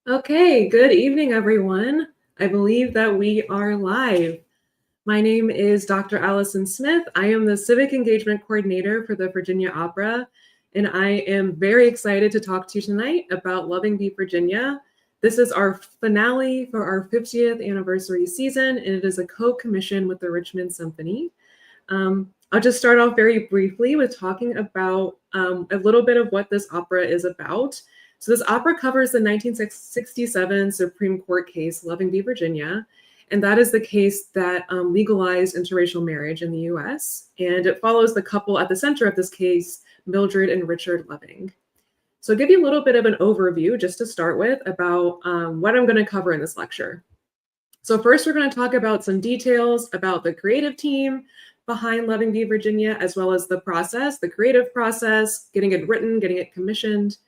Okay, good evening, everyone. I believe that we are live. My name is Dr. Allison Smith. I am the Civic Engagement Coordinator for the Virginia Opera, and I am very excited to talk to you tonight about Loving Beat Virginia. This is our finale for our 50th anniversary season, and it is a co-commission with the Richmond Symphony. I'll just start off very briefly with talking about a little bit of what this opera is about. So this opera covers the 1967 Supreme Court case, Loving v. Virginia, and that is the case that legalized interracial marriage in the US. And it follows the couple at the center of this case, Mildred and Richard Loving. So I'll give you a little bit of an overview just to start with about what I'm going to cover in this lecture. So first, we're going to talk about some details about the creative team behind Loving v. Virginia, as well as the process, the creative process, getting it written, getting it commissioned.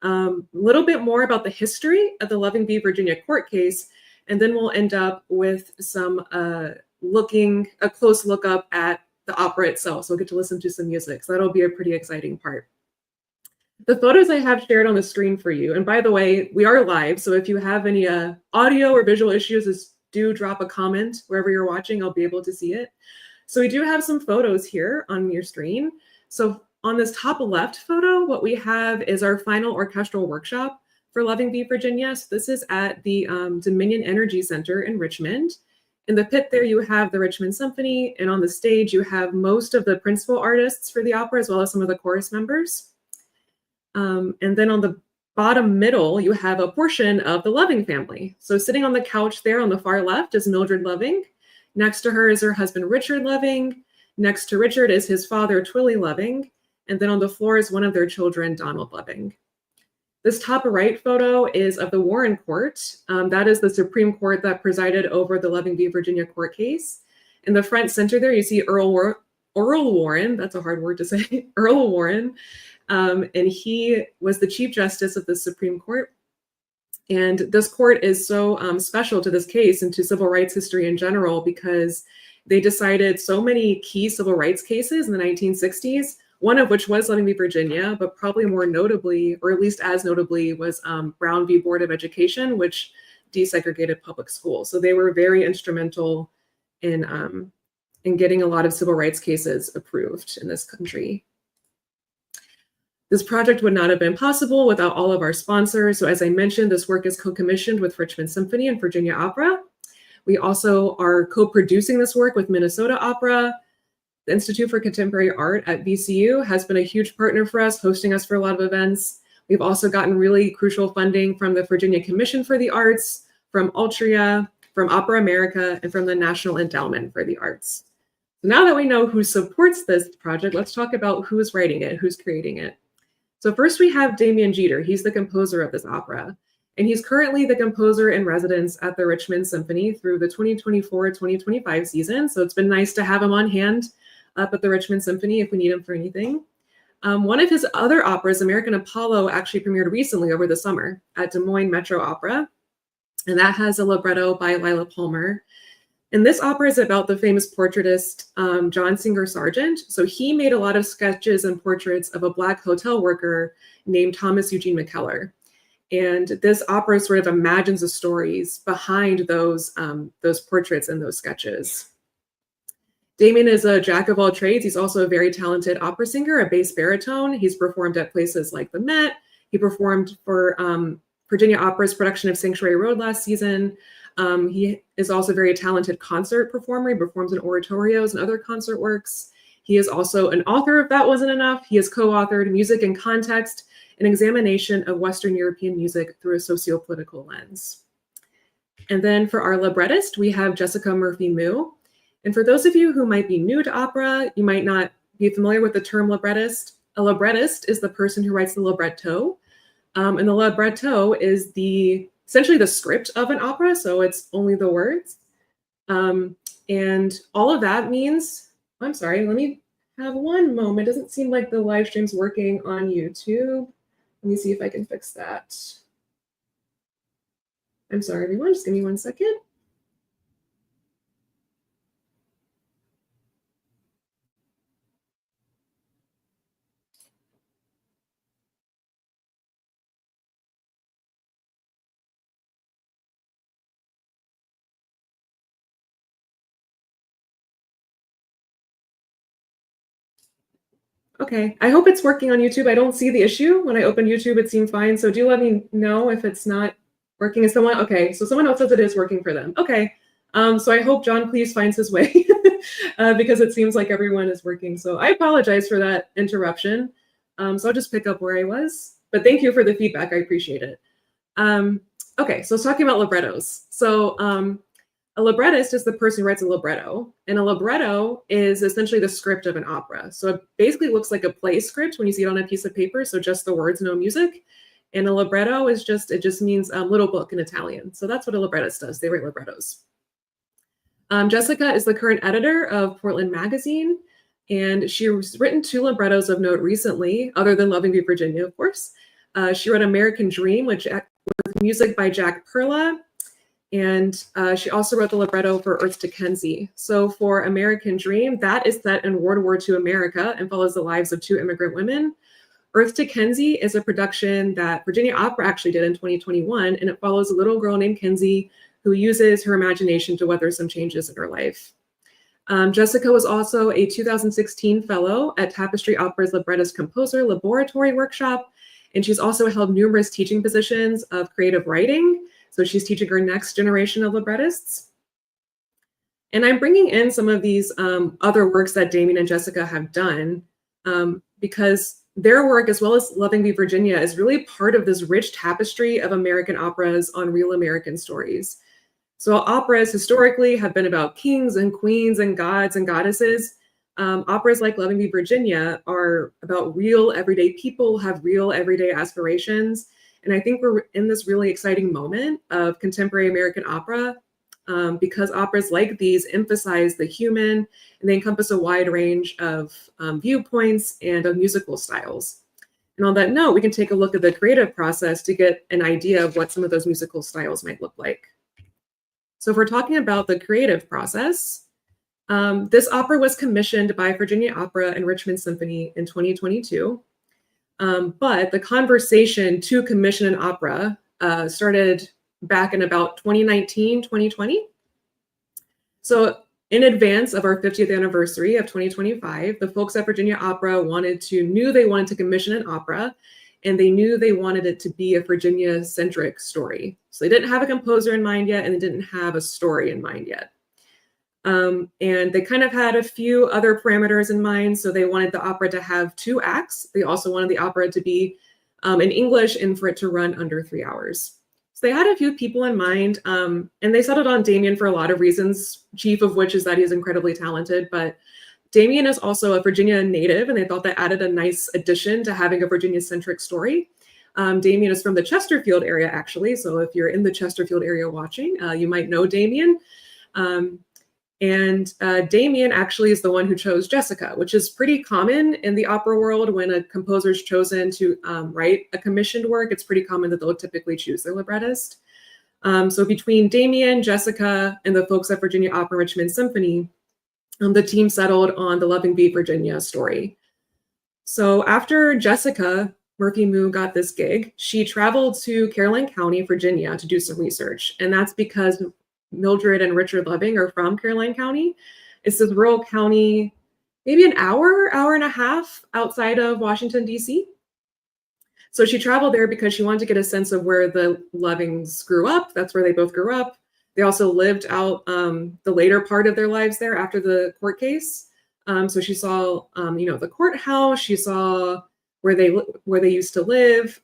A little bit more about the history of the Loving v. Virginia court case, and then we'll end up with some a close look up at the opera itself. So we'll get to listen to some music. So that'll be a pretty exciting part. The photos I have shared on the screen for you, and by the way, we are live, so if you have any audio or visual issues, just do drop a comment wherever you're watching. I'll be able to see it. So we do have some photos here on your screen. So on this top left photo, what we have is our final orchestral workshop for Loving v. Virginia. So this is at the Dominion Energy Center in Richmond. In the pit there, you have the Richmond Symphony, and on the stage, you have most of the principal artists for the opera, as well as some of the chorus members. And then on the bottom middle, you have a portion of the Loving family. So sitting on the couch there on the far left is Mildred Loving. Next to her is her husband, Richard Loving. Next to Richard is his father, Twilly Loving. And then on the floor is one of their children, Donald Loving. This top right photo is of the Warren Court. That is the Supreme Court that presided over the Loving v. Virginia court case. In the front center there, you see Earl Warren, that's a hard word to say, Earl Warren. And he was the Chief Justice of the Supreme Court. And this court is so special to this case and to civil rights history in general because they decided so many key civil rights cases in the 1960s, one of which was Loving v. Virginia, but probably more notably, or at least as notably, was Brown v. Board of Education, which desegregated public schools. So they were very instrumental in getting a lot of civil rights cases approved in this country. This project would not have been possible without all of our sponsors. So as I mentioned, this work is co-commissioned with Richmond Symphony and Virginia Opera. We also are co-producing this work with Minnesota Opera. The Institute for Contemporary Art at VCU has been a huge partner for us, hosting us for a lot of events. We've also gotten really crucial funding from the Virginia Commission for the Arts, from Altria, from Opera America, and from the National Endowment for the Arts. So now that we know who supports this project, let's talk about who's writing it, who's creating it. So first we have Damian Jeter. He's the composer of this opera, and he's currently the composer in residence at the Richmond Symphony through the 2024-2025 season. So it's been nice to have him on hand up at the Richmond Symphony if we need him for anything. One of his other operas, American Apollo, actually premiered recently over the summer at Des Moines Metro Opera, and that has a libretto by Lila Palmer. And this opera is about the famous portraitist, John Singer Sargent. So he made a lot of sketches and portraits of a Black hotel worker named Thomas Eugene McKellar. And this opera sort of imagines the stories behind those portraits and those sketches. Damian is a jack of all trades. He's also a very talented opera singer, a bass baritone. He's performed at places like the Met. He performed for Virginia Opera's production of Sanctuary Road last season. He is also a very talented concert performer. He performs in oratorios and other concert works. He is also an author, if that wasn't enough. He has co-authored Music in Context, an examination of Western European music through a socio-political lens. And then for our librettist, we have Jessica Murphy-Moo. And for those of you who might be new to opera, you might not be familiar with the term librettist. A librettist is the person who writes the libretto. And the libretto is essentially the script of an opera, so it's only the words. And all of that means, I'm sorry, let me have one moment. It doesn't seem like the live stream's working on YouTube. Let me see if I can fix that. I'm sorry, everyone, just give me 1 second. Okay, I hope it's working on YouTube. I don't see the issue. When I open YouTube, it seemed fine. So do let me know if it's not working. Is someone, okay, so someone else says it is working for them. Okay, so I hope John please finds his way because it seems like everyone is working. So I apologize for that interruption. So I'll just pick up where I was. But thank you for the feedback. I appreciate it. Okay, so talking about librettos. So a librettist is the person who writes a libretto, and a libretto is essentially the script of an opera. So it basically looks like a play script when you see it on a piece of paper, so just the words, no music. And a libretto is just, it just means little book in Italian. So that's what a librettist does. They write librettos. Jessica is the current editor of Portland Magazine, and she's written 2 librettos of note recently, other than Loving Be Virginia, of course. She wrote American Dream, with music by Jack Perla. And she also wrote the libretto for Earth to Kenzie. So for American Dream, that is set in World War II America and follows the lives of 2 immigrant women. Earth to Kenzie is a production that Virginia Opera actually did in 2021, and it follows a little girl named Kenzie who uses her imagination to weather some changes in her life. Jessica was also a 2016 fellow at Tapestry Opera's Librettist Composer Laboratory Workshop, and she's also held numerous teaching positions of creative writing. So she's teaching her next generation of librettists. And I'm bringing in some of these other works that Damien and Jessica have done because their work, as well as Loving Be Virginia, is really part of this rich tapestry of American operas on real American stories. So operas historically have been about kings and queens and gods and goddesses. Operas like Loving Be Virginia are about real everyday people, have real everyday aspirations. And I think we're in this really exciting moment of contemporary American opera because operas like these emphasize the human, and they encompass a wide range of viewpoints and of musical styles. And on that note, we can take a look at the creative process to get an idea of what some of those musical styles might look like. So if we're talking about the creative process, this opera was commissioned by Virginia Opera and Richmond Symphony in 2022. But the conversation to commission an opera started back in about 2019, 2020. So in advance of our 50th anniversary of 2025, the folks at Virginia Opera knew they wanted to commission an opera, and they knew they wanted it to be a Virginia-centric story. So they didn't have a composer in mind yet, and they didn't have a story in mind yet. And they kind of had a few other parameters in mind. So they wanted the opera to have 2 acts. They also wanted the opera to be in English and for it to run under 3 hours. So they had a few people in mind, and they settled on Damien for a lot of reasons, chief of which is that he's incredibly talented. But Damien is also a Virginia native, and they thought that added a nice addition to having a Virginia-centric story. Damien is from the Chesterfield area, actually. So if you're in the Chesterfield area watching, you might know Damien. And Damien actually is the one who chose Jessica, which is pretty common in the opera world. When a composer is chosen to write a commissioned work, it's pretty common that they'll typically choose their librettist. So between Damien, Jessica, and the folks at Virginia Opera Richmond Symphony, the team settled on the Loving Be Virginia story. So after Jessica Murphy-Moo got this gig, she traveled to Caroline County, Virginia to do some research. And that's because Mildred and Richard Loving are from Caroline County. It's this rural county, maybe an hour and a half outside of Washington, D.C. So she traveled there because she wanted to get a sense of where the Lovings grew up. That's where they both grew up. They also lived out the later part of their lives there after the court case. So she saw, the courthouse. She saw where they used to live.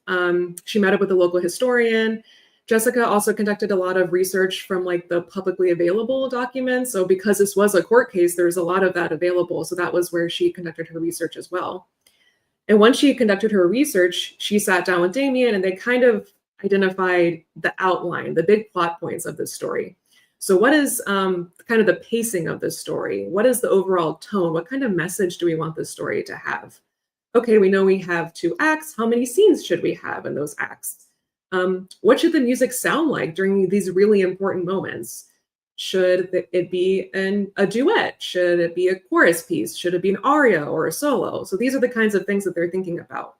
She met up with a local historian. Jessica also conducted a lot of research from like the publicly available documents. So because this was a court case, there's a lot of that available. So that was where she conducted her research as well. And once she conducted her research, she sat down with Damien and they kind of identified the outline, the big plot points of this story. So what is kind of the pacing of this story? What is the overall tone? What kind of message do we want this story to have? Okay, we know we have 2 acts. How many scenes should we have in those acts? What should the music sound like during these really important moments? Should it be a duet? Should it be a chorus piece? Should it be an aria or a solo? So these are the kinds of things that they're thinking about.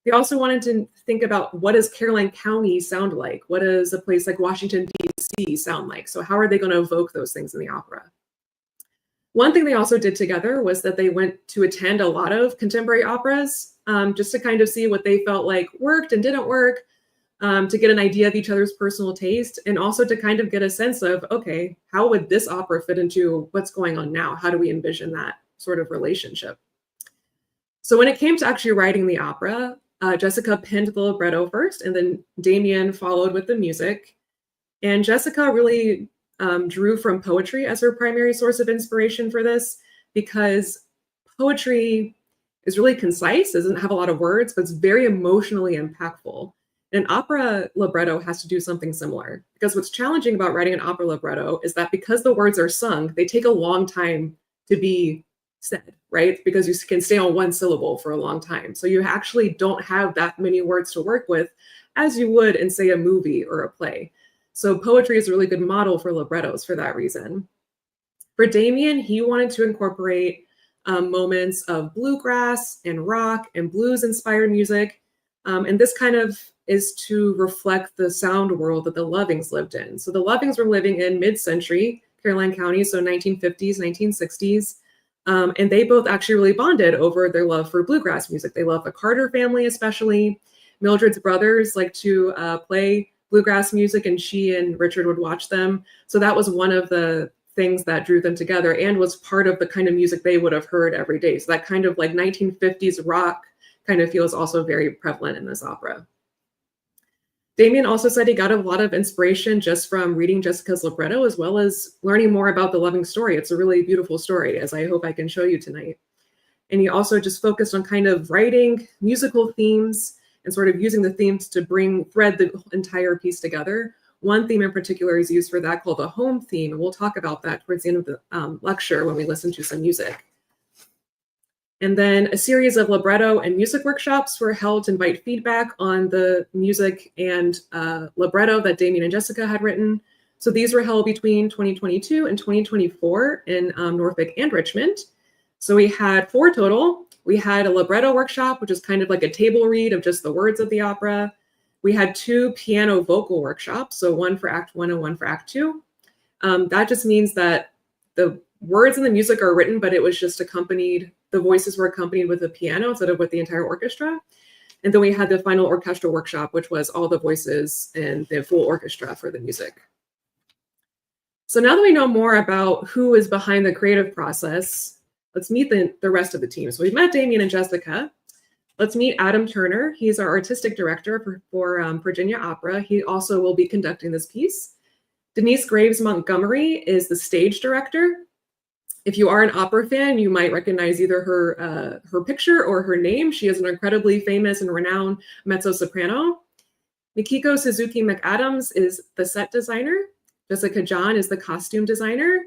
They also wanted to think about, what does Caroline County sound like? What does a place like Washington, D.C. sound like? So how are they going to evoke those things in the opera? One thing they also did together was that they went to attend a lot of contemporary operas, just to kind of see what they felt like worked and didn't work, to get an idea of each other's personal taste, and also to kind of get a sense of, okay, how would this opera fit into what's going on now? How do we envision that sort of relationship? So when it came to actually writing the opera, Jessica penned the libretto first, and then Damien followed with the music. And Jessica really drew from poetry as her primary source of inspiration for this, because poetry is really concise, doesn't have a lot of words, but it's very emotionally impactful. An opera libretto has to do something similar, because what's challenging about writing an opera libretto is that because the words are sung, they take a long time to be said, right? Because you can stay on one syllable for a long time. So you actually don't have that many words to work with as you would in, say, a movie or a play. So poetry is a really good model for librettos for that reason. For Damien, he wanted to incorporate moments of bluegrass and rock and blues-inspired music. And this kind of is to reflect the sound world that the Lovings lived in. So the Lovings were living in mid-century Caroline County, so 1950s, 1960s. And they both actually really bonded over their love for bluegrass music. They love the Carter family, especially. Mildred's brothers like to play bluegrass music, and she and Richard would watch them. So that was one of the things that drew them together and was part of the kind of music they would have heard every day. So that kind of like 1950s rock kind of feels also very prevalent in this opera. Damien also said he got a lot of inspiration just from reading Jessica's libretto, as well as learning more about the Loving story. It's a really beautiful story, as I hope I can show you tonight. And he also just focused on kind of writing musical themes and sort of using the themes to thread the entire piece together. One theme in particular is used for that, called the home theme. And we'll talk about that towards the end of the lecture when we listen to some music. And then a series of libretto and music workshops were held to invite feedback on the music and libretto that Damien and Jessica had written. So these were held between 2022 and 2024 in Norfolk and Richmond. So we had 4 total. We had a libretto workshop, which is kind of like a table read of just the words of the opera. We had 2 piano vocal workshops, so one for Act 1 and one for Act 2. That just means that the words and the music are written, but it was just the voices were accompanied with a piano instead of with the entire orchestra. And then we had the final orchestral workshop, which was all the voices and the full orchestra for the music. So now that we know more about who is behind the creative process, let's meet the rest of the team. So we've met Damien and Jessica. Let's meet Adam Turner. He's our artistic director for Virginia Opera. He also will be conducting this piece. Denise Graves Montgomery is the stage director. If you are an opera fan, you might recognize either her picture or her name. She is an incredibly famous and renowned mezzo-soprano. Mikiko Suzuki McAdams is the set designer. Jessica John is the costume designer.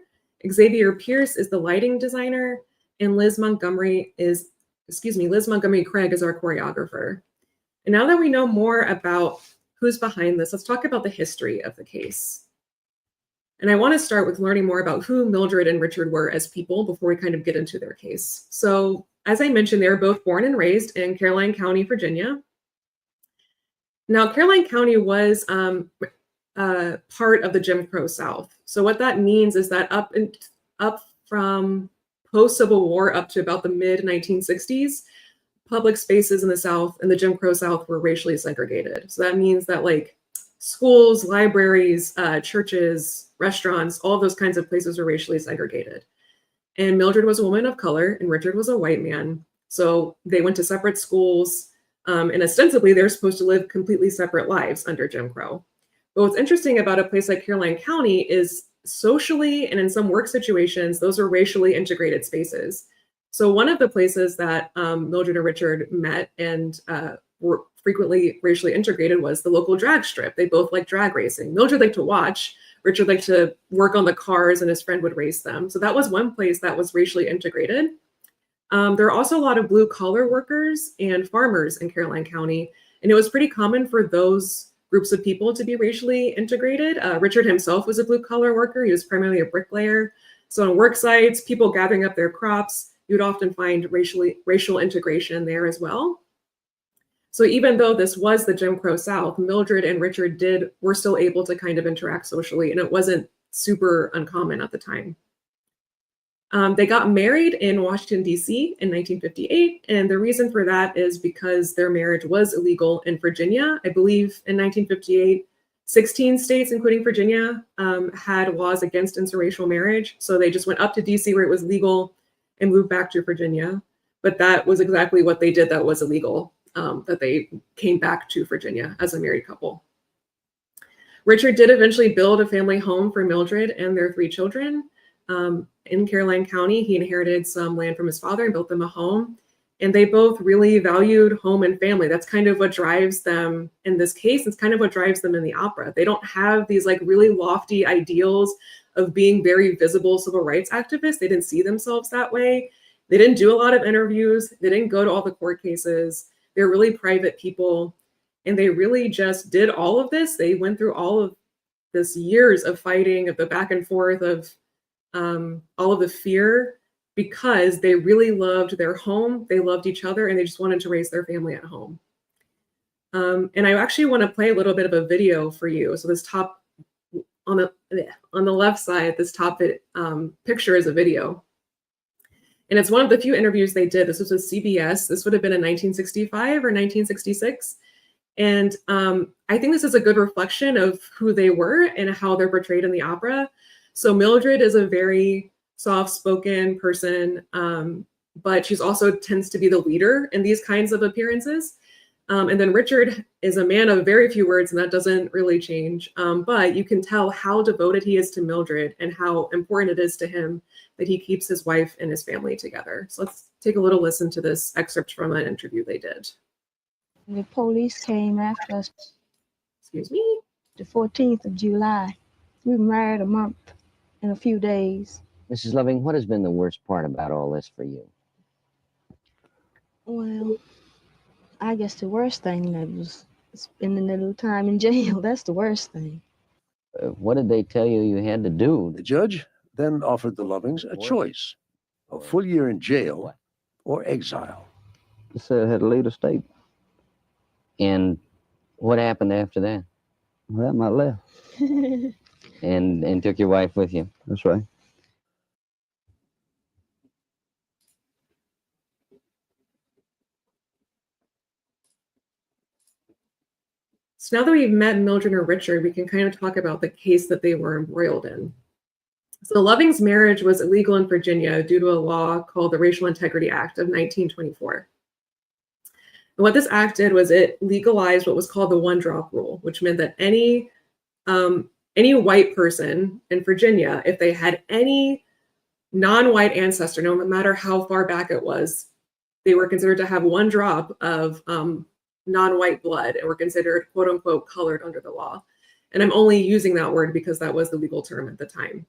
Xavier Pierce is the lighting designer. And Liz Montgomery Craig is our choreographer. And now that we know more about who's behind this, let's talk about the history of the case. And I want to start with learning more about who Mildred and Richard were as people before we kind of get into their case. So as I mentioned, they were both born and raised in Caroline County, Virginia. Now, Caroline County was part of the Jim Crow South. So what that means is that up from post-Civil War up to about the mid-1960s, public spaces in the South and the Jim Crow South were racially segregated. So that means that like schools, libraries, churches, restaurants, all of those kinds of places were racially segregated. And Mildred was a woman of color and Richard was a white man. So they went to separate schools, and ostensibly they're supposed to live completely separate lives under Jim Crow. But what's interesting about a place like Caroline County is socially and in some work situations, those are racially integrated spaces. So one of the places that Mildred and Richard met and were frequently racially integrated was the local drag strip. They both liked drag racing. Mildred liked to watch. Richard liked to work on the cars and his friend would race them. So that was one place that was racially integrated. There are also a lot of blue collar workers and farmers in Caroline County. And it was pretty common for those groups of people to be racially integrated. Richard himself was a blue collar worker. He was primarily a bricklayer. So on work sites, people gathering up their crops, you'd often find racial integration there as well. So even though this was the Jim Crow South, Mildred and Richard were still able to kind of interact socially, and it wasn't super uncommon at the time. They got married in Washington, D.C. in 1958, and the reason for that is because their marriage was illegal in Virginia. I believe in 1958, 16 states, including Virginia, had laws against interracial marriage. So they just went up to D.C. where it was legal and moved back to Virginia. But that was exactly what they did that was illegal, that they came back to Virginia as a married couple. Richard did eventually build a family home for Mildred and their 3 children. In Caroline County, he inherited some land from his father and built them a home. And they both really valued home and family. That's kind of what drives them in this case. It's kind of what drives them in the opera. They don't have these like really lofty ideals of being very visible civil rights activists. They didn't see themselves that way. They didn't do a lot of interviews. They didn't go to all the court cases. They're really private people. And they really just did all of this. They went through all of this years of fighting, of the back and forth, of all of the fear, because they really loved their home, they loved each other, and they just wanted to raise their family at home. And I actually want to play a little bit of a video for you. So this top, on the left side, this top picture is a video. And it's one of the few interviews they did. This was with CBS. This would have been in 1965 or 1966. And I think this is a good reflection of who they were and how they're portrayed in the opera. So Mildred is a very soft-spoken person, but she's also tends to be the leader in these kinds of appearances. And then Richard is a man of very few words, and that doesn't really change. But you can tell how devoted he is to Mildred and how important it is to him that he keeps his wife and his family together. So let's take a little listen to this excerpt from an interview they did. The police came after us. Excuse me? The 14th of July. We were married a month and a few days. Mrs. Loving, what has been the worst part about all this for you? Well, I guess the worst thing that was spending a little time in jail. That's the worst thing. What did they tell you you had to do? The judge then offered the Lovings a choice: a full year in jail or exile. They said it had a later state. And what happened after that? Well, I left. And took your wife with you? That's right. So now that we've met Mildred or Richard, we can kind of talk about the case that they were embroiled in. So Loving's marriage was illegal in Virginia due to a law called the Racial Integrity Act of 1924. And what this act did was it legalized what was called the one-drop rule, which meant that any white person in Virginia, if they had any non-white ancestor, no matter how far back it was, they were considered to have one drop of non-white blood and were considered quote unquote colored under the law. And I'm only using that word because that was the legal term at the time.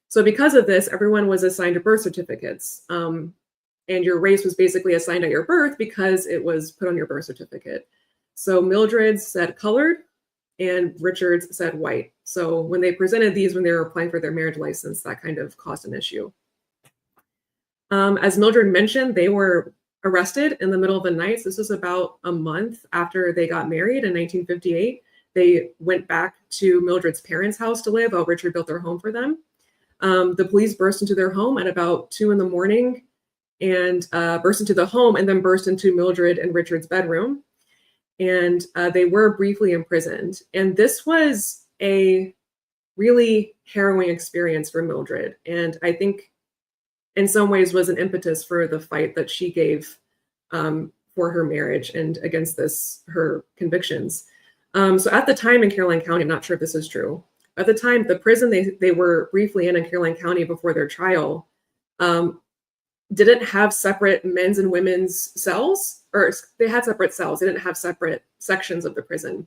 So because of this, everyone was assigned birth certificates. And your race was basically assigned at your birth because it was put on your birth certificate. So Mildred said colored and Richards said white. So when they presented these, when they were applying for their marriage license, that kind of caused an issue. As Mildred mentioned, they were arrested in the middle of the night. So this was about a month after they got married in 1958. They went back to Mildred's parents' house to live while Richard built their home for them. The police burst into their home at about 2 a.m. and burst into the home and then burst into Mildred and Richard's bedroom. And they were briefly imprisoned. And this was a really harrowing experience for Mildred. And I think in some ways was an impetus for the fight that she gave for her marriage and against her convictions. So at the time in Caroline County, I'm not sure if this is true. At the time, the prison they were briefly in Caroline County before their trial didn't have separate men's and women's cells, or they had separate cells. They didn't have separate sections of the prison.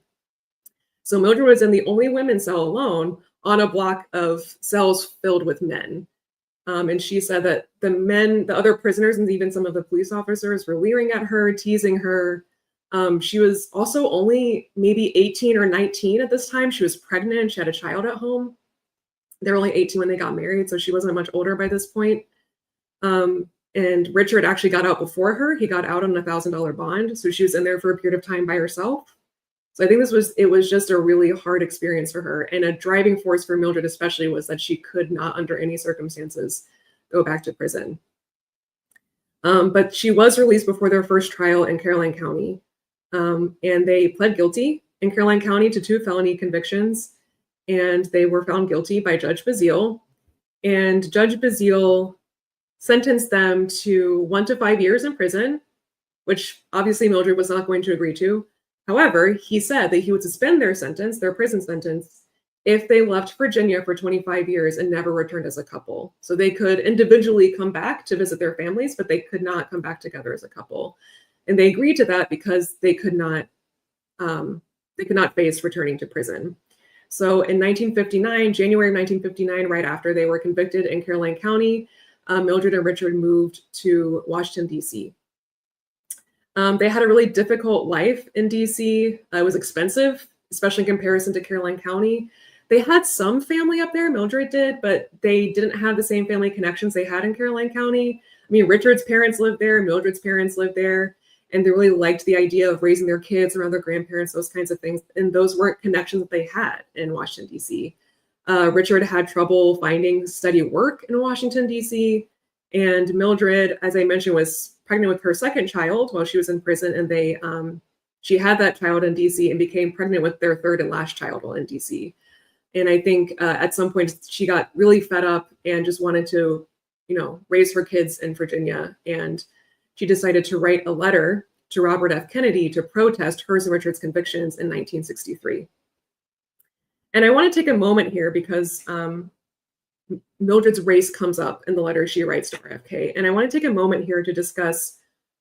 So Mildred was in the only women's cell alone on a block of cells filled with men. And she said that the other prisoners, and even some of the police officers were leering at her, teasing her. She was also only maybe 18 or 19 at this time. She was pregnant and she had a child at home. They were only 18 when they got married, so she wasn't much older by this point. And Richard actually got out before her. He got out on a $1,000 bond. So she was in there for a period of time by herself. So I think it was just a really hard experience for her. And a driving force for Mildred especially was that she could not under any circumstances go back to prison. But she was released before their first trial in Caroline County. And they pled guilty in Caroline County to 2 felony convictions. And they were found guilty by Judge Bazile. And Judge Bazile sentenced them to 1 to 5 years in prison, which obviously Mildred was not going to agree to. However, he said that he would suspend their sentence, their prison sentence, if they left Virginia for 25 years and never returned as a couple. So they could individually come back to visit their families, but they could not come back together as a couple. And they agreed to that because they could not face returning to prison. So in 1959, January of 1959, right after they were convicted in Caroline County, Mildred and Richard moved to Washington, D.C. They had a really difficult life in D.C. It was expensive, especially in comparison to Caroline County. They had some family up there, Mildred did, but they didn't have the same family connections they had in Caroline County. I mean, Richard's parents lived there, Mildred's parents lived there, and they really liked the idea of raising their kids around their grandparents, those kinds of things. And those weren't connections that they had in Washington, D.C. Richard had trouble finding steady work in Washington, D.C. And Mildred, as I mentioned, was pregnant with her second child while she was in prison. And she had that child in D.C. and became pregnant with their third and last child while in D.C. And I think at some point she got really fed up and just wanted to, raise her kids in Virginia. And she decided to write a letter to Robert F. Kennedy to protest hers and Richard's convictions in 1963. And I want to take a moment here because Mildred's race comes up in the letter she writes to RFK. And I want to take a moment here to discuss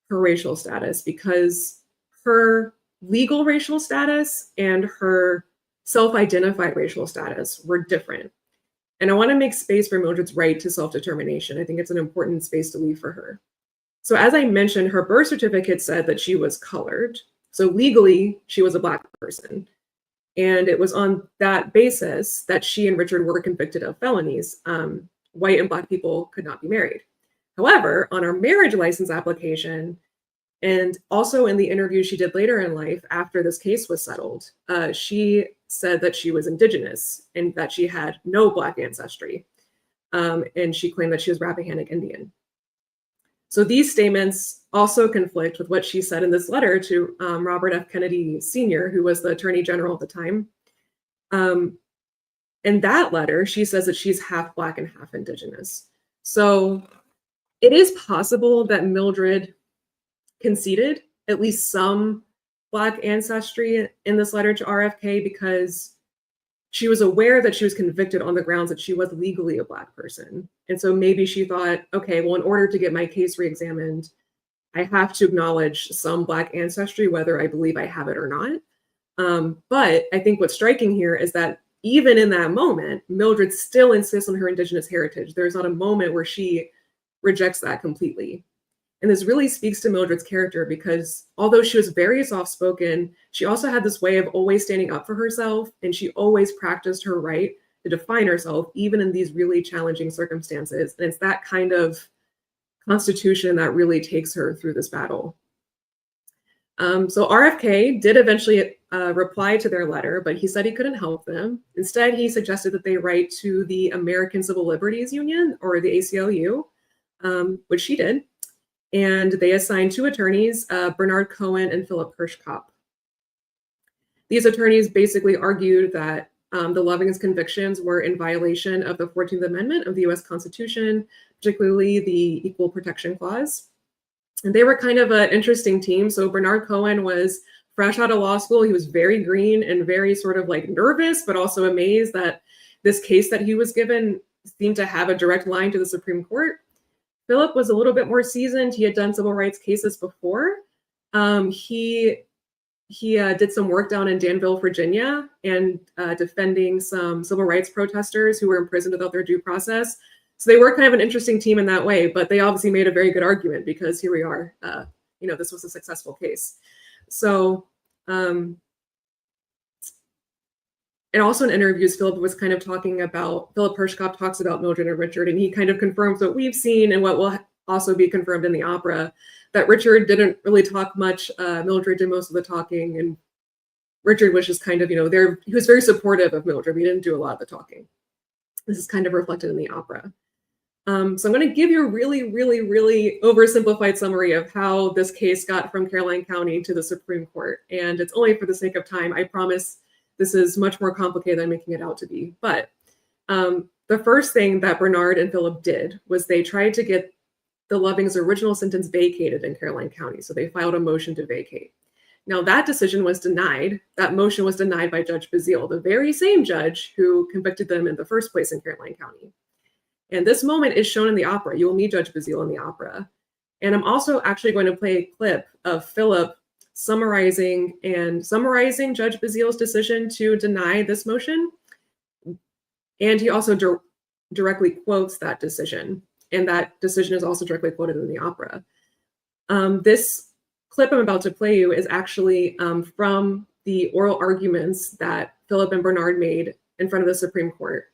her racial status, because her legal racial status and her self-identified racial status were different. And I want to make space for Mildred's right to self-determination. I think it's an important space to leave for her. So as I mentioned, her birth certificate said that she was colored. So legally, she was a Black person. And it was on that basis that she and Richard were convicted of felonies. White and Black people could not be married. However, on her marriage license application, and also in the interview she did later in life after this case was settled, she said that she was Indigenous and that she had no Black ancestry. And she claimed that she was Rappahannock Indian. So these statements also conflict with what she said in this letter to Robert F. Kennedy Sr., who was the Attorney General at the time. In that letter, she says that she's half Black and half Indigenous. So it is possible that Mildred conceded at least some Black ancestry in this letter to RFK because she was aware that she was convicted on the grounds that she was legally a Black person. And so maybe she thought, okay, well, in order to get my case reexamined, I have to acknowledge some Black ancestry, whether I believe I have it or not. But I think what's striking here is that even in that moment, Mildred still insists on her Indigenous heritage. There's not a moment where she rejects that completely. And this really speaks to Mildred's character because although she was very soft-spoken, she also had this way of always standing up for herself, and she always practiced her right to define herself, even in these really challenging circumstances. And it's that kind of constitution that really takes her through this battle. So RFK did eventually reply to their letter, but he said he couldn't help them. Instead, he suggested that they write to the American Civil Liberties Union, or the ACLU, which she did. And they assigned 2 attorneys, Bernard Cohen and Philip Hirschkopf. These attorneys basically argued that the Lovings convictions were in violation of the 14th Amendment of the US Constitution, particularly the Equal Protection Clause. And they were kind of an interesting team. So Bernard Cohen was fresh out of law school. He was very green and very sort of like nervous, but also amazed that this case that he was given seemed to have a direct line to the Supreme Court. Philip was a little bit more seasoned. He had done civil rights cases before. He did some work down in Danville, Virginia, and defending some civil rights protesters who were imprisoned without their due process. So they were kind of an interesting team in that way, but they obviously made a very good argument because here we are. This was a successful case. So, and also in interviews, Philip was kind of talking about, Philip Hirschkopf talks about Mildred and Richard, and he kind of confirms what we've seen and what will also be confirmed in the opera, that Richard didn't really talk much. Mildred did most of the talking, and Richard was just kind of, he was very supportive of Mildred. He didn't do a lot of the talking. This is kind of reflected in the opera. So I'm going to give you a really, really, really oversimplified summary of how this case got from Caroline County to the Supreme Court. And it's only for the sake of time. I promise this is much more complicated than making it out to be. But the first thing that Bernard and Philip did was they tried to get the Lovings' original sentence vacated in Caroline County. So they filed a motion to vacate. Now that decision was denied. That motion was denied by Judge Bazile, the very same judge who convicted them in the first place in Caroline County. And this moment is shown in the opera. You will meet Judge Bazile in the opera. And I'm also actually going to play a clip of Philip summarizing Judge Bazile's decision to deny this motion. And he also directly quotes that decision. And that decision is also directly quoted in the opera. This clip I'm about to play you is actually from the oral arguments that Philip and Bernard made in front of the Supreme Court.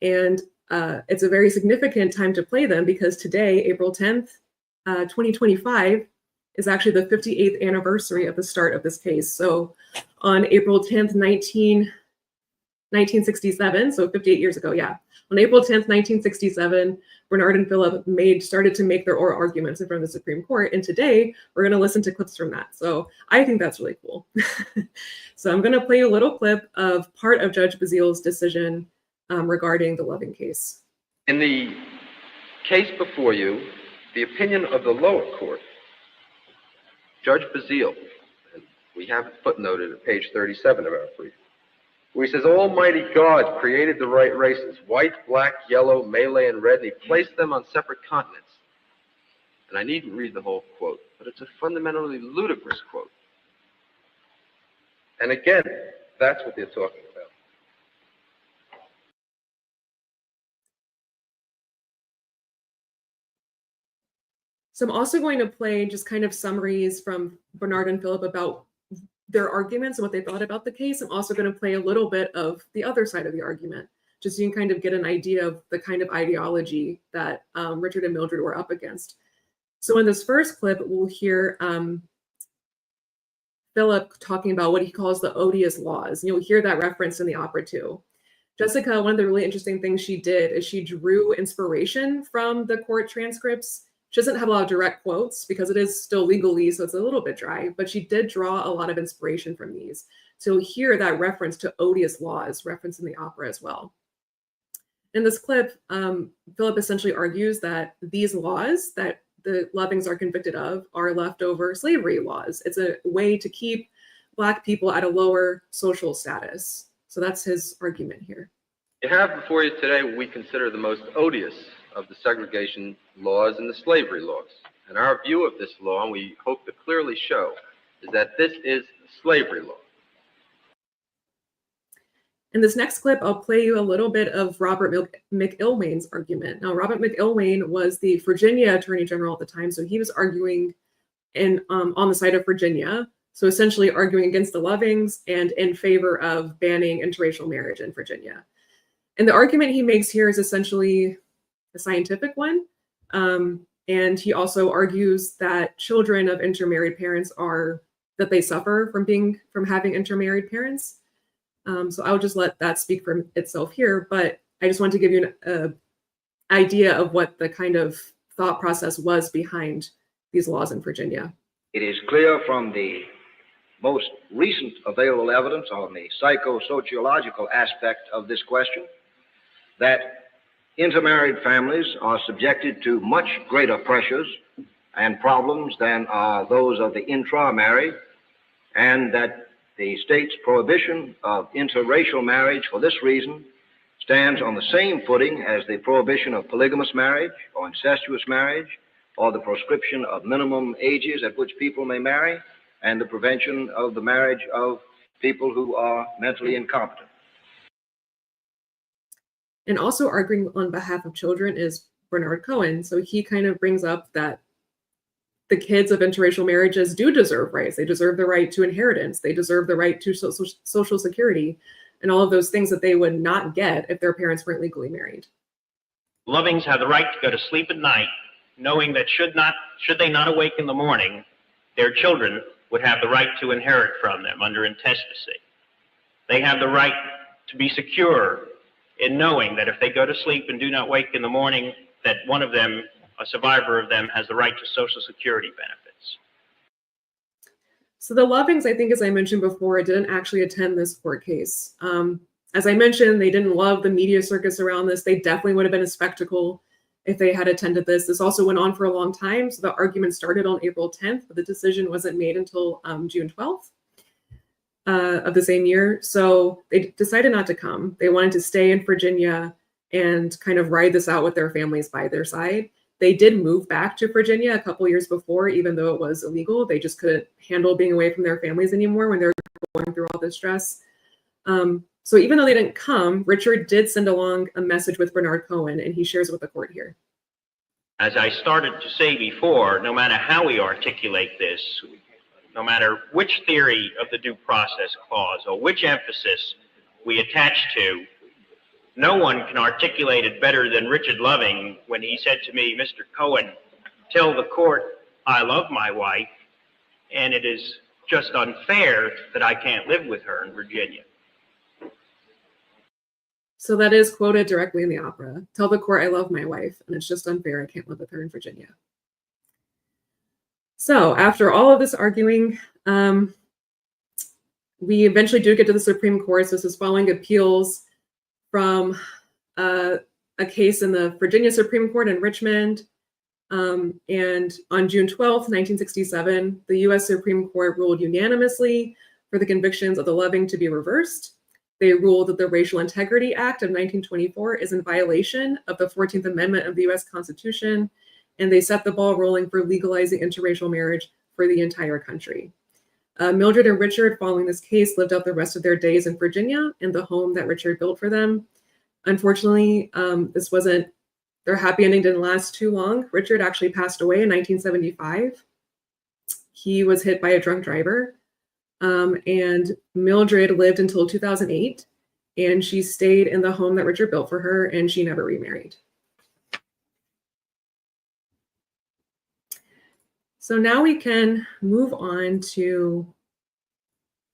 And it's a very significant time to play them because today, April 10th, 2025, is actually the 58th anniversary of the start of this case. So on April 10th, 1967, so 58 years ago, yeah. On April 10th, 1967, Bernard and Philip started to make their oral arguments in front of the Supreme Court. And today, we're going to listen to clips from that. So I think that's really cool. So I'm going to play a little clip of part of Judge Bazile's decision regarding the Loving case. In the case before you, the opinion of the lower court, Judge Bazile, and we have it footnoted at page 37 of our brief, where he says, Almighty God created the right races, white, black, yellow, Malay, and red, and he placed them on separate continents. And I needn't read the whole quote, but it's a fundamentally ludicrous quote. And again, that's what they're talking about. So I'm also going to play just kind of summaries from Bernard and Philip about their arguments and what they thought about the case. I'm also going to play a little bit of the other side of the argument, just so you can kind of get an idea of the kind of ideology that Richard and Mildred were up against. So in this first clip, we'll hear Philip talking about what he calls the odious laws. You'll hear that reference in the opera too. Jessica, one of the really interesting things she did is she drew inspiration from the court transcripts. She doesn't have a lot of direct quotes because it is still legalese, so it's a little bit dry, but she did draw a lot of inspiration from these. So hear that reference to odious laws referenced in the opera as well. In this clip, Philip essentially argues that these laws that the Lovings are convicted of are leftover slavery laws. It's a way to keep Black people at a lower social status. So that's his argument here. You have before you today what we consider the most odious of the segregation laws and the slavery laws. And our view of this law, and we hope to clearly show, is that this is slavery law. In this next clip, I'll play you a little bit of Robert McIlwain's argument. Now, Robert McIlwain was the Virginia Attorney General at the time, so he was arguing on the side of Virginia, so essentially arguing against the Lovings and in favor of banning interracial marriage in Virginia. And the argument he makes here is essentially a scientific one. And he also argues that children of intermarried parents that they suffer from having intermarried parents. So I'll just let that speak for itself here, but I just want to give you an idea of what the kind of thought process was behind these laws in Virginia. It is clear from the most recent available evidence on the psychosociological aspect of this question that intermarried families are subjected to much greater pressures and problems than are those of the intramarried, and that the state's prohibition of interracial marriage for this reason stands on the same footing as the prohibition of polygamous marriage or incestuous marriage, or the proscription of minimum ages at which people may marry, and the prevention of the marriage of people who are mentally incompetent. And also arguing on behalf of children is Bernard Cohen. So he kind of brings up that the kids of interracial marriages do deserve rights. They deserve the right to inheritance. They deserve the right to social security and all of those things that they would not get if their parents weren't legally married. Lovings have the right to go to sleep at night, knowing that should they not awake in the morning, their children would have the right to inherit from them under intestacy. They have the right to be secure in knowing that if they go to sleep and do not wake in the morning, that one of them, a survivor of them, has the right to Social Security benefits. So the Lovings, I think, as I mentioned before, didn't actually attend this court case. As I mentioned, they didn't love the media circus around this. They definitely would have been a spectacle if they had attended this. This also went on for a long time. So the argument started on April 10th, but the decision wasn't made until June 12th of the same year. So they decided not to come. They wanted to stay in Virginia and kind of ride this out with their families by their side. They did move back to Virginia a couple years before, even though it was illegal. They just couldn't handle being away from their families anymore when they're going through all this stress. So even though they didn't come, Richard did send along a message with Bernard Cohen, and he shares with the court here. As I started to say before, no matter how we articulate this, no matter which theory of the due process clause or which emphasis we attach to, no one can articulate it better than Richard Loving when he said to me, "Mr. Cohen, tell the court I love my wife, and it is just unfair that I can't live with her in Virginia." So that is quoted directly in the opera. "Tell the court I love my wife, and it's just unfair I can't live with her in Virginia." So after all of this arguing, we eventually do get to the Supreme Court. So this is following appeals from a case in the Virginia Supreme Court in Richmond. And on June 12th, 1967, the US Supreme Court ruled unanimously for the convictions of the Loving to be reversed. They ruled that the Racial Integrity Act of 1924 is in violation of the 14th Amendment of the US Constitution, and they set the ball rolling for legalizing interracial marriage for the entire country. Mildred and Richard, following this case, lived out the rest of their days in Virginia in the home that Richard built for them. Unfortunately, their happy ending didn't last too long. Richard actually passed away in 1975. He was hit by a drunk driver. And Mildred lived until 2008, and she stayed in the home that Richard built for her, and she never remarried. So now we can move on to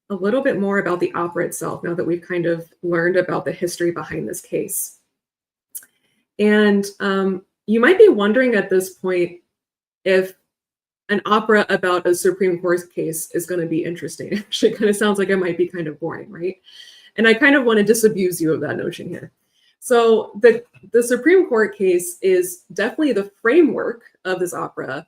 a little bit more about the opera itself, now that we've kind of learned about the history behind this case. And you might be wondering at this point if an opera about a Supreme Court case is going to be interesting. It actually kind of sounds like it might be kind of boring, right? And I kind of want to disabuse you of that notion here. So the Supreme Court case is definitely the framework of this opera.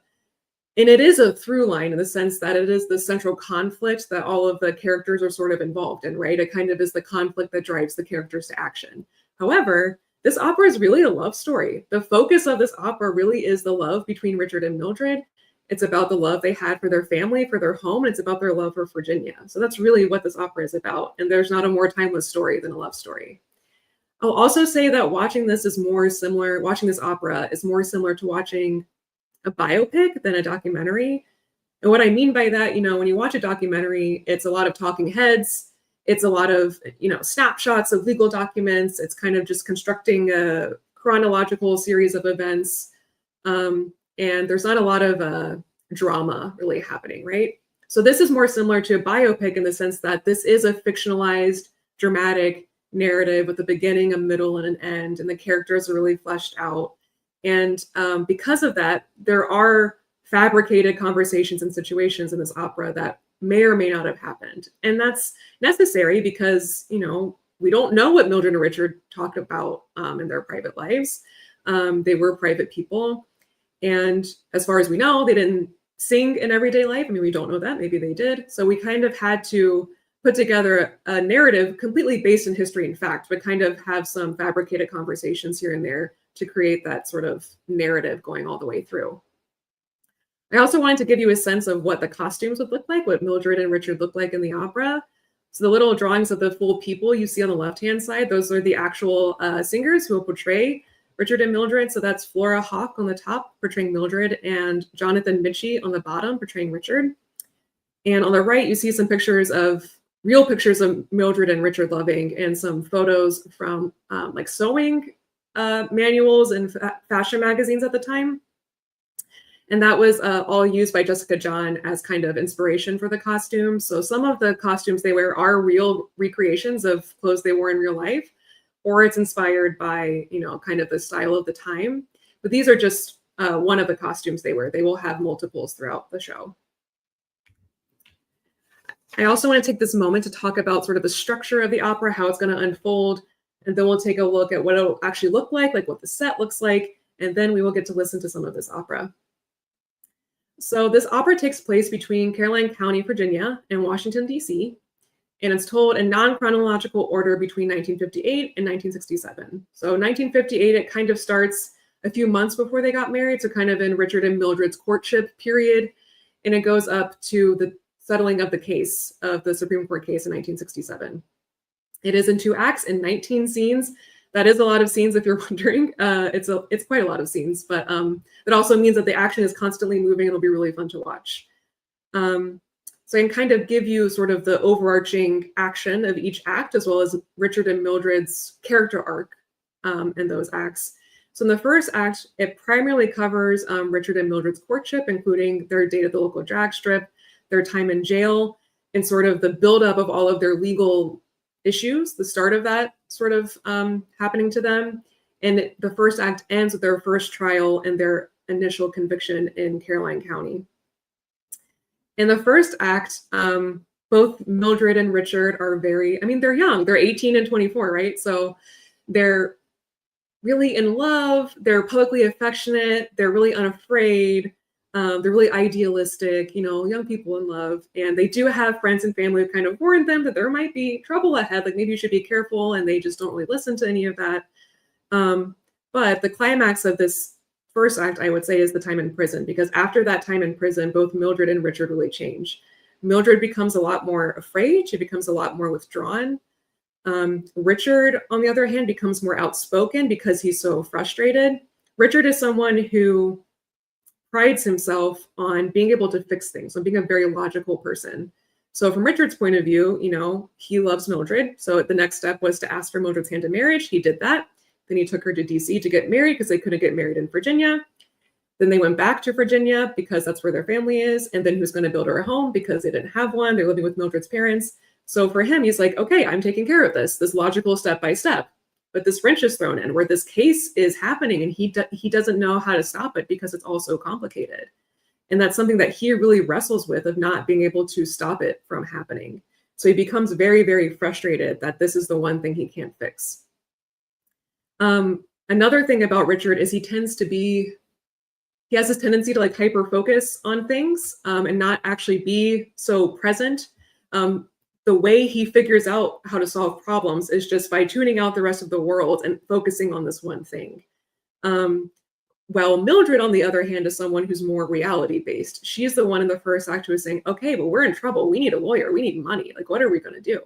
And it is a through line in the sense that it is the central conflict that all of the characters are sort of involved in, right? It kind of is the conflict that drives the characters to action. However, this opera is really a love story. The focus of this opera really is the love between Richard and Mildred. It's about the love they had for their family, for their home, and it's about their love for Virginia. So that's really what this opera is about. And there's not a more timeless story than a love story. I'll also say that watching this opera is more similar to watching a biopic than a documentary. And what I mean by that, when you watch a documentary, it's a lot of talking heads. It's a lot of, snapshots of legal documents. It's kind of just constructing a chronological series of events. And there's not a lot of drama really happening, right? So this is more similar to a biopic in the sense that this is a fictionalized, dramatic narrative with a beginning, a middle, and an end, and the characters are really fleshed out. And because of that, there are fabricated conversations and situations in this opera that may or may not have happened. And that's necessary because, we don't know what Mildred and Richard talked about in their private lives. They were private people. And as far as we know, they didn't sing in everyday life. I mean, we don't know that. Maybe they did. So we kind of had to put together a narrative completely based in history and fact, but kind of have some fabricated conversations here and there to create that sort of narrative going all the way through. I also wanted to give you a sense of what the costumes would look like, what Mildred and Richard look like in the opera. So the little drawings of the full people you see on the left-hand side, those are the actual singers who will portray Richard and Mildred. So that's Flora Hawk on the top portraying Mildred and Jonathan Mitchie on the bottom portraying Richard. And on the right, you see some real pictures of Mildred and Richard Loving and some photos from like sewing manuals and fashion magazines at the time. And that was all used by Jessica John as kind of inspiration for the costumes. So some of the costumes they wear are real recreations of clothes they wore in real life, or it's inspired by, kind of the style of the time. But these are just one of the costumes they wear. They will have multiples throughout the show. I also want to take this moment to talk about sort of the structure of the opera, how it's going to unfold, and then we'll take a look at what it'll actually look like what the set looks like, and then we will get to listen to some of this opera. So this opera takes place between Caroline County, Virginia, and Washington, D.C., and it's told in non-chronological order between 1958 and 1967. So 1958, it kind of starts a few months before they got married, so kind of in Richard and Mildred's courtship period, and it goes up to the settling of the case of the Supreme Court case in 1967. It is in 2 acts and 19 scenes. That is a lot of scenes if you're wondering. It's quite a lot of scenes, but it also means that the action is constantly moving. It'll be really fun to watch. So I can kind of give you sort of the overarching action of each act, as well as Richard and Mildred's character arc in those acts. So in the first act, it primarily covers Richard and Mildred's courtship, including their date at the local drag strip, their time in jail, and sort of the buildup of all of their legal issues, the start of that sort of happening to them. And the first act ends with their first trial and their initial conviction in Caroline County. In the first act, both Mildred and Richard are they're young. They're 18 and 24, right? So they're really in love. They're publicly affectionate. They're really unafraid. They're really idealistic, young people in love. And they do have friends and family who kind of warn them that there might be trouble ahead, like maybe you should be careful, and they just don't really listen to any of that. But the climax of this first act, I would say, is the time in prison, because after that time in prison, both Mildred and Richard really change. Mildred becomes a lot more afraid. She becomes a lot more withdrawn. Richard, on the other hand, becomes more outspoken because he's so frustrated. Richard is someone who prides himself on being able to fix things, on being a very logical person. So from Richard's point of view, he loves Mildred. So the next step was to ask for Mildred's hand in marriage. He did that. Then he took her to DC to get married because they couldn't get married in Virginia. Then they went back to Virginia because that's where their family is. And then he was going to build her a home because they didn't have one. They're living with Mildred's parents. So for him, he's like, okay, I'm taking care of this logical step by step. But this wrench is thrown in where this case is happening, and he doesn't know how to stop it because it's all so complicated. And that's something that he really wrestles with, of not being able to stop it from happening. So he becomes very, very frustrated that this is the one thing he can't fix. Another thing about Richard is he has this tendency to hyper focus on things and not actually be so present. The way he figures out how to solve problems is just by tuning out the rest of the world and focusing on this one thing. While Mildred, on the other hand, is someone who's more reality-based. She's the one in the first act who is saying, okay, but we're in trouble. We need a lawyer. We need money. What are we going to do?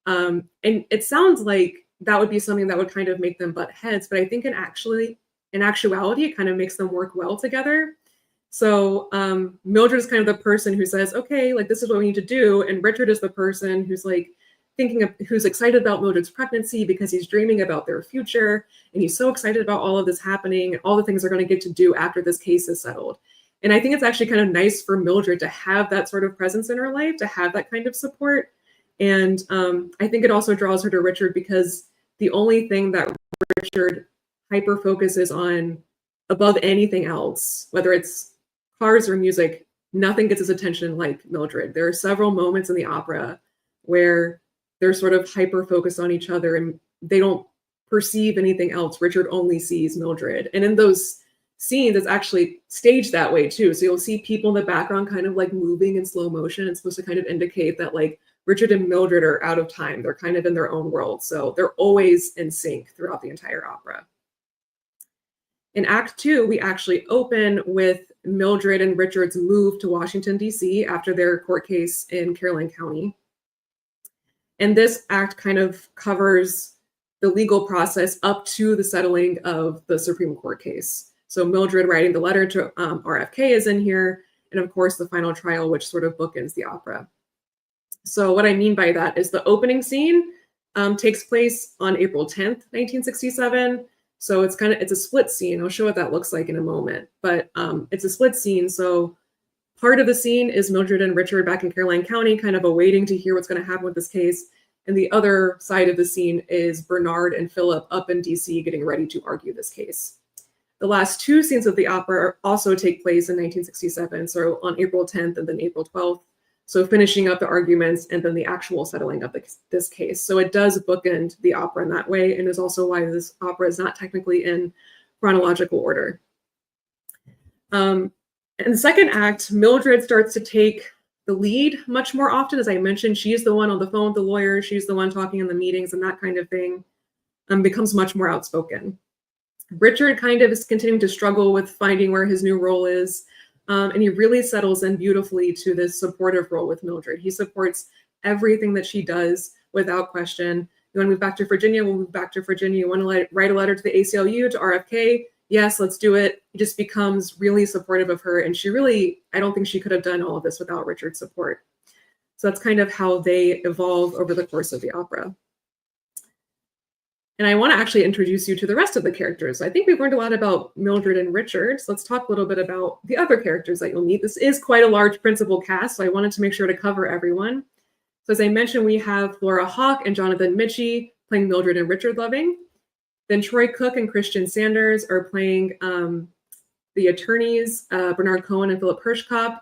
And it sounds like that would be something that would kind of make them butt heads. But I think in actuality, it kind of makes them work well together. So Mildred is kind of the person who says, okay, this is what we need to do. And Richard is the person who's who's excited about Mildred's pregnancy because he's dreaming about their future. And he's so excited about all of this happening and all the things they're going to get to do after this case is settled. And I think it's actually kind of nice for Mildred to have that sort of presence in her life, to have that kind of support. And I think it also draws her to Richard because the only thing that Richard hyper focuses on above anything else, whether it's cars or music, nothing gets his attention like Mildred. There are several moments in the opera where they're sort of hyper focused on each other and they don't perceive anything else. Richard only sees Mildred. And in those scenes, it's actually staged that way too. So you'll see people in the background kind of moving in slow motion. It's supposed to kind of indicate that Richard and Mildred are out of time. They're kind of in their own world. So they're always in sync throughout the entire opera. In Act 2, we actually open with Mildred and Richard's move to Washington, D.C. after their court case in Caroline County. And this act kind of covers the legal process up to the settling of the Supreme Court case. So Mildred writing the letter to RFK is in here, and of course the final trial, which sort of bookends the opera. So what I mean by that is the opening scene takes place on April 10th, 1967. So it's a split scene. I'll show what that looks like in a moment, but it's a split scene. So part of the scene is Mildred and Richard back in Caroline County, kind of awaiting to hear what's going to happen with this case. And the other side of the scene is Bernard and Philip up in DC getting ready to argue this case. The last two scenes of the opera also take place in 1967, so on April 10th and then April 12th. So finishing up the arguments and then the actual settling of this case. So it does bookend the opera in that way, and is also why this opera is not technically in chronological order. In the second act, Mildred starts to take the lead much more often. As I mentioned, she's the one on the phone with the lawyer, she's the one talking in the meetings and that kind of thing, becomes much more outspoken. Richard kind of is continuing to struggle with finding where his new role is. And he really settles in beautifully to this supportive role with Mildred. He supports everything that she does without question. You want to move back to Virginia? We'll move back to Virginia. You want to write a letter to the ACLU, to RFK? Yes, let's do it. He just becomes really supportive of her. And she really, I don't think she could have done all of this without Richard's support. So that's kind of how they evolve over the course of the opera. And I want to actually introduce you to the rest of the characters. I think we've learned a lot about Mildred and Richard. So let's talk a little bit about the other characters that you'll meet. This is quite a large principal cast, so I wanted to make sure to cover everyone. So as I mentioned, we have Flora Hawk and Jonathan Mitchie playing Mildred and Richard Loving. Then Troy Cook and Christian Sanders are playing the attorneys, Bernard Cohen and Philip Hirschkopf.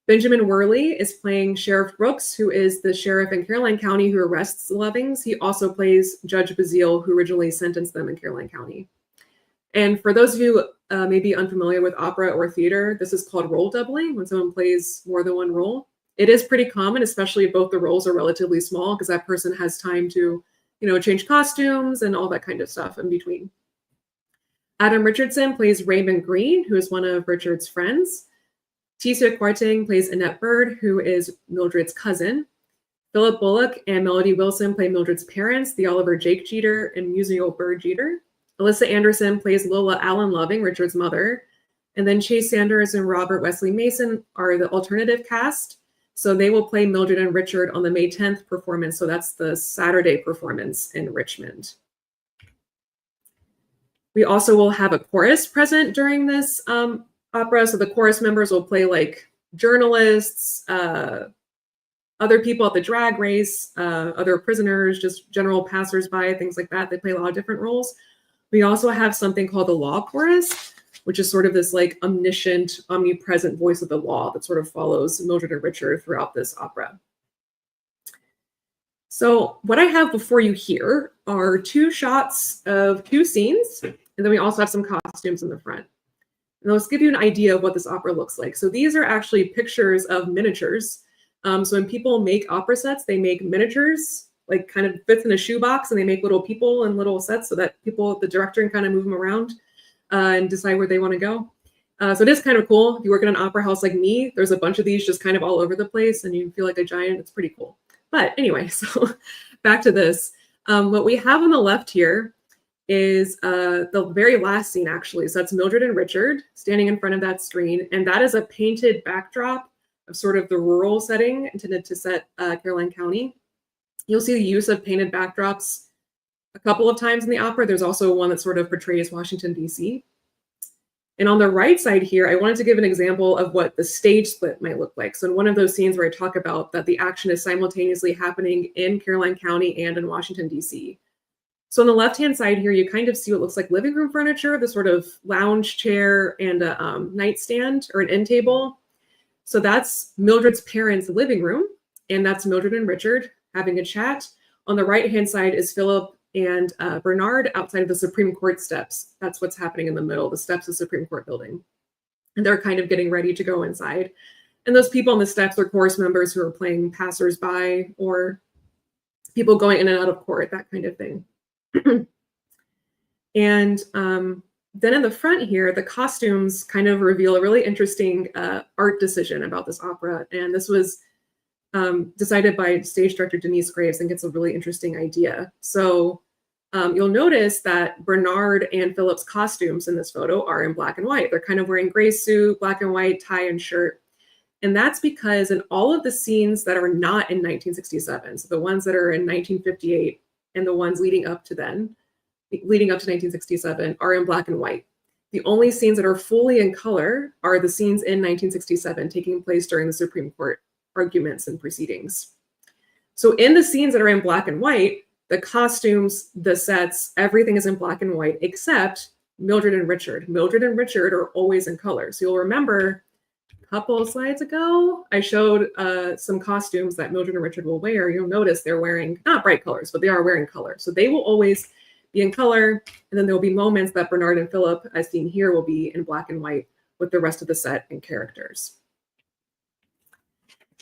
Benjamin Worley is playing Sheriff Brooks, who is the sheriff in Caroline County who arrests the Lovings. He also plays Judge Bazile, who originally sentenced them in Caroline County. And for those of you maybe unfamiliar with opera or theater, this is called role doubling, when someone plays more than one role. It is pretty common, especially if both the roles are relatively small, because that person has time to, change costumes and all that kind of stuff in between. Adam Richardson plays Raymond Green, who is one of Richard's friends. Tisha Kwarteng plays Annette Bird, who is Mildred's cousin. Philip Bullock and Melody Wilson play Mildred's parents, the Oliver Jake Jeter and Musial Bird Jeter. Alyssa Anderson plays Lola Allen Loving, Richard's mother. And then Chase Sanders and Robert Wesley Mason are the alternative cast. So they will play Mildred and Richard on the May 10th performance. So that's the Saturday performance in Richmond. We also will have a chorus present during this opera. So the chorus members will play like journalists, other people at the drag race, other prisoners, just general passersby, things like that. They play a lot of different roles. We also have something called the law chorus, which is sort of this like omniscient, omnipresent voice of the law that sort of follows Mildred and Richard throughout this opera. So what I have before you here are two shots of two scenes, and then we also have some costumes in the front. And let's give you an idea of what this opera looks like. So these are actually pictures of miniatures. So when people make opera sets, they make miniatures, like kind of fits in a shoebox, and they make little people and little sets so that people, the director, can kind of move them around and decide where they want to go. So it is kind of cool. If you work in an opera house like me, there's a bunch of these just kind of all over the place, and you feel like a giant. It's pretty cool. But anyway, so back to this. What we have on the left here is the very last scene, actually. So that's Mildred and Richard standing in front of that screen. And that is a painted backdrop of sort of the rural setting intended to set Caroline County. You'll see the use of painted backdrops a couple of times in the opera. There's also one that sort of portrays Washington, D.C. And on the right side here, I wanted to give an example of what the stage split might look like. So in one of those scenes where I talk about that the action is simultaneously happening in Caroline County and in Washington, D.C. So on the left-hand side here, you kind of see what looks like living room furniture, the sort of lounge chair and a nightstand or an end table. So that's Mildred's parents' living room, and that's Mildred and Richard having a chat. On the right-hand side is Philip and Bernard outside of the Supreme Court steps. That's what's happening in the middle, the steps of the Supreme Court building. And they're kind of getting ready to go inside. And those people on the steps are chorus members who are playing passersby or people going in and out of court, that kind of thing. And then in the front here, the costumes kind of reveal a really interesting art decision about this opera. And this was decided by stage director Denise Graves. I think it's a really interesting idea. So you'll notice that Bernard and Philip's costumes in this photo are in black and white. They're kind of wearing gray suit, black and white, tie and shirt. And that's because in all of the scenes that are not in 1967, so the ones that are in 1958 and the ones leading up to 1967 are in black and white. The only scenes that are fully in color are the scenes in 1967 taking place during the Supreme Court arguments and proceedings. So in the scenes that are in black and white, the costumes, the sets, everything is in black and white, except Mildred and Richard. Mildred and Richard are always in color. So you'll remember a couple of slides ago, I showed some costumes that Mildred and Richard will wear. You'll notice they're wearing not bright colors, but they are wearing color. So they will always be in color. And then there'll be moments that Bernard and Philip, as seen here, will be in black and white with the rest of the set and characters.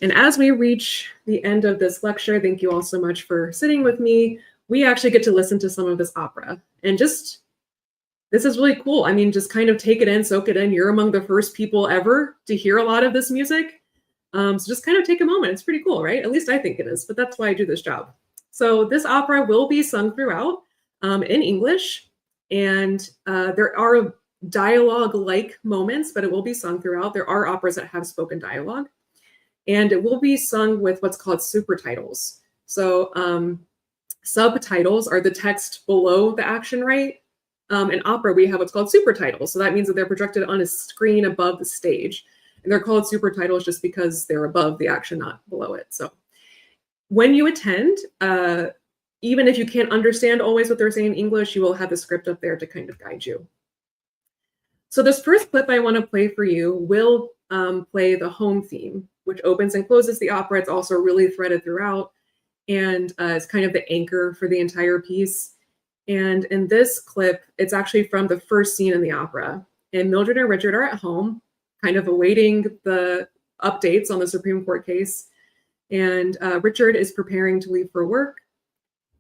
And as we reach the end of this lecture, thank you all so much for sitting with me. We actually get to listen to some of this opera. And just, this is really cool. I mean, just kind of take it in, soak it in. You're among the first people ever to hear a lot of this music. So just kind of take a moment. It's pretty cool, right? At least I think it is, but that's why I do this job. So this opera will be sung throughout in English. And there are dialogue-like moments, but it will be sung throughout. There are operas that have spoken dialogue. And it will be sung with what's called supertitles. So subtitles are the text below the action, right? In opera, we have what's called supertitles. So that means that they're projected on a screen above the stage. And they're called supertitles just because they're above the action, not below it. So when you attend, even if you can't understand always what they're saying in English, you will have the script up there to kind of guide you. So this first clip I want to play for you will play the home theme, which opens and closes the opera. It's also really threaded throughout, and it's kind of the anchor for the entire piece. And in this clip, it's actually from the first scene in the opera. And Mildred and Richard are at home, kind of awaiting the updates on the Supreme Court case. And Richard is preparing to leave for work.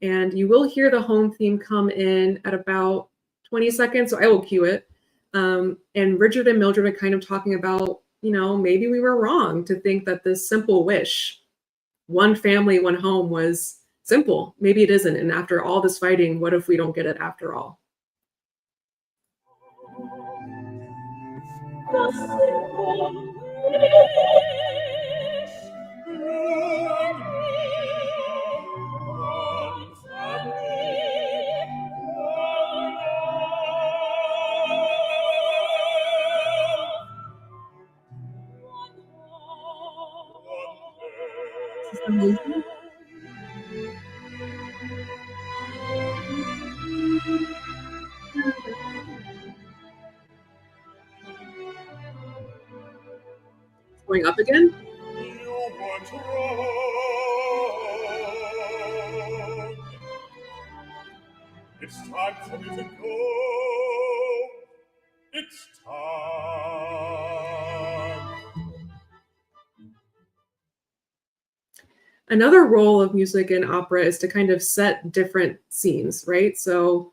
And you will hear the home theme come in at about 20 seconds, so I will cue it. And Richard and Mildred are kind of talking about, you know, maybe we were wrong to think that this simple wish, one family, one home, was simple. Maybe it isn't. And after all this fighting, what if we don't get it after all? Amazing. Going up again. It's time for me to go. It's time. Another role of music in opera is to kind of set different scenes, right? So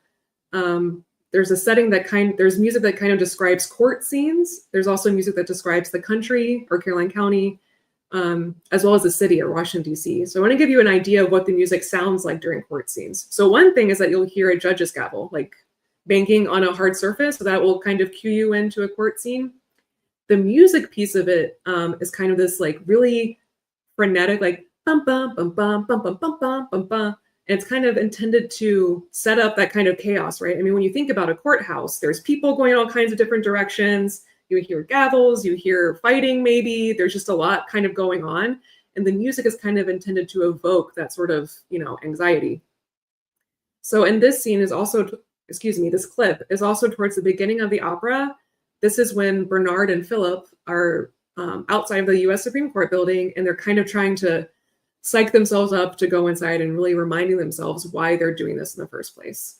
there's a setting that there's music that kind of describes court scenes. There's also music that describes the country or Caroline County, as well as the city or Washington, D.C. So I want to give you an idea of what the music sounds like during court scenes. So one thing is that you'll hear a judge's gavel, like banking on a hard surface. So that will kind of cue you into a court scene. The music piece of it is kind of this like really frenetic, like bum bum bum bum bum bum bum bum bum bum. And it's kind of intended to set up that kind of chaos, right? I mean, when you think about a courthouse, there's people going all kinds of different directions. You hear gavels, you hear fighting maybe. There's just a lot kind of going on. And the music is kind of intended to evoke that sort of, you know, anxiety. So in this scene is also, this clip is also towards the beginning of the opera. This is when Bernard and Philip are outside of the US Supreme Court building, and they're kind of trying to psych themselves up to go inside and really reminding themselves why they're doing this in the first place.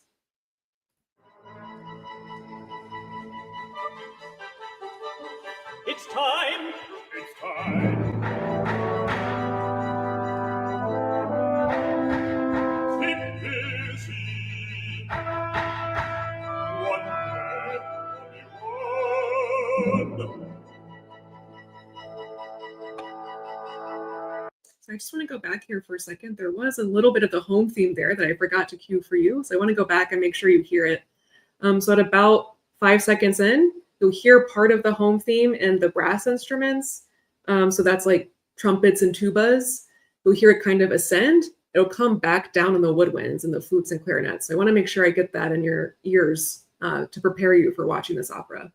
It's time. It's time. Keep busy. One man, only one. So I just want to go back here for a second. There was a little bit of the home theme there that I forgot to cue for you. So I want to go back and make sure you hear it. So at about 5 seconds in, you'll hear part of the home theme and the brass instruments. So that's like trumpets and tubas. You'll hear it kind of ascend. It'll come back down in the woodwinds and the flutes and clarinets. So I want to make sure I get that in your ears to prepare you for watching this opera.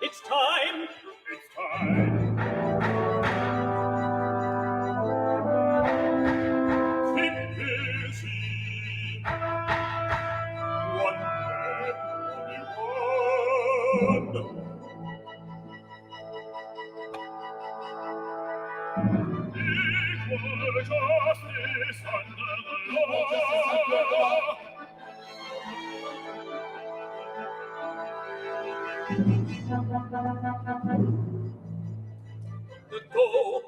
It's time. It's time. Keep busy. Equal justice under the law. The dough,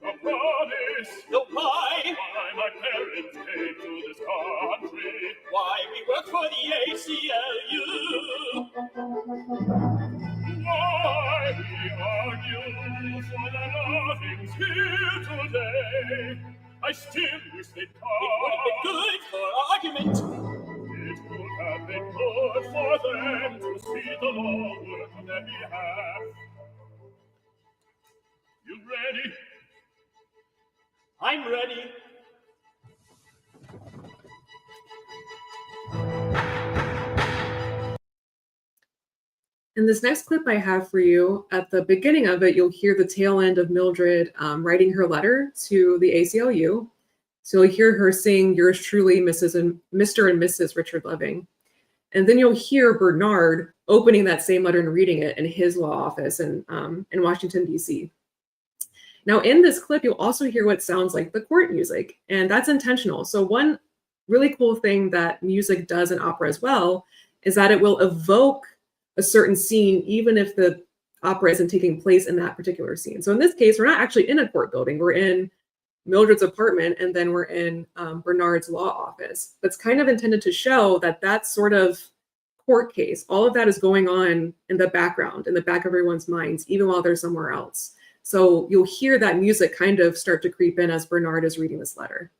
a promise, the pie. Why my parents came to this country. Why we work for the ACLU. Why we argue for the nothings here today. I still wish they'd come. It would have been good for argument. It would have been good for them to see the law work on their behalf. You ready? I'm ready. In this next clip I have for you, at the beginning of it, you'll hear the tail end of Mildred writing her letter to the ACLU. So you'll hear her saying, "Yours truly, Mr. and Mrs. Richard Loving." And then you'll hear Bernard opening that same letter and reading it in his law office in Washington, D.C. Now, in this clip, you'll also hear what sounds like the court music, and that's intentional. So one really cool thing that music does in opera as well is that it will evoke a certain scene, even if the opera isn't taking place in that particular scene. So in this case, we're not actually in a court building. We're in Mildred's apartment, and then we're in Bernard's law office. That's kind of intended to show that that sort of court case, all of that is going on in the background, in the back of everyone's minds, even while they're somewhere else. So you'll hear that music kind of start to creep in as Bernard is reading this letter.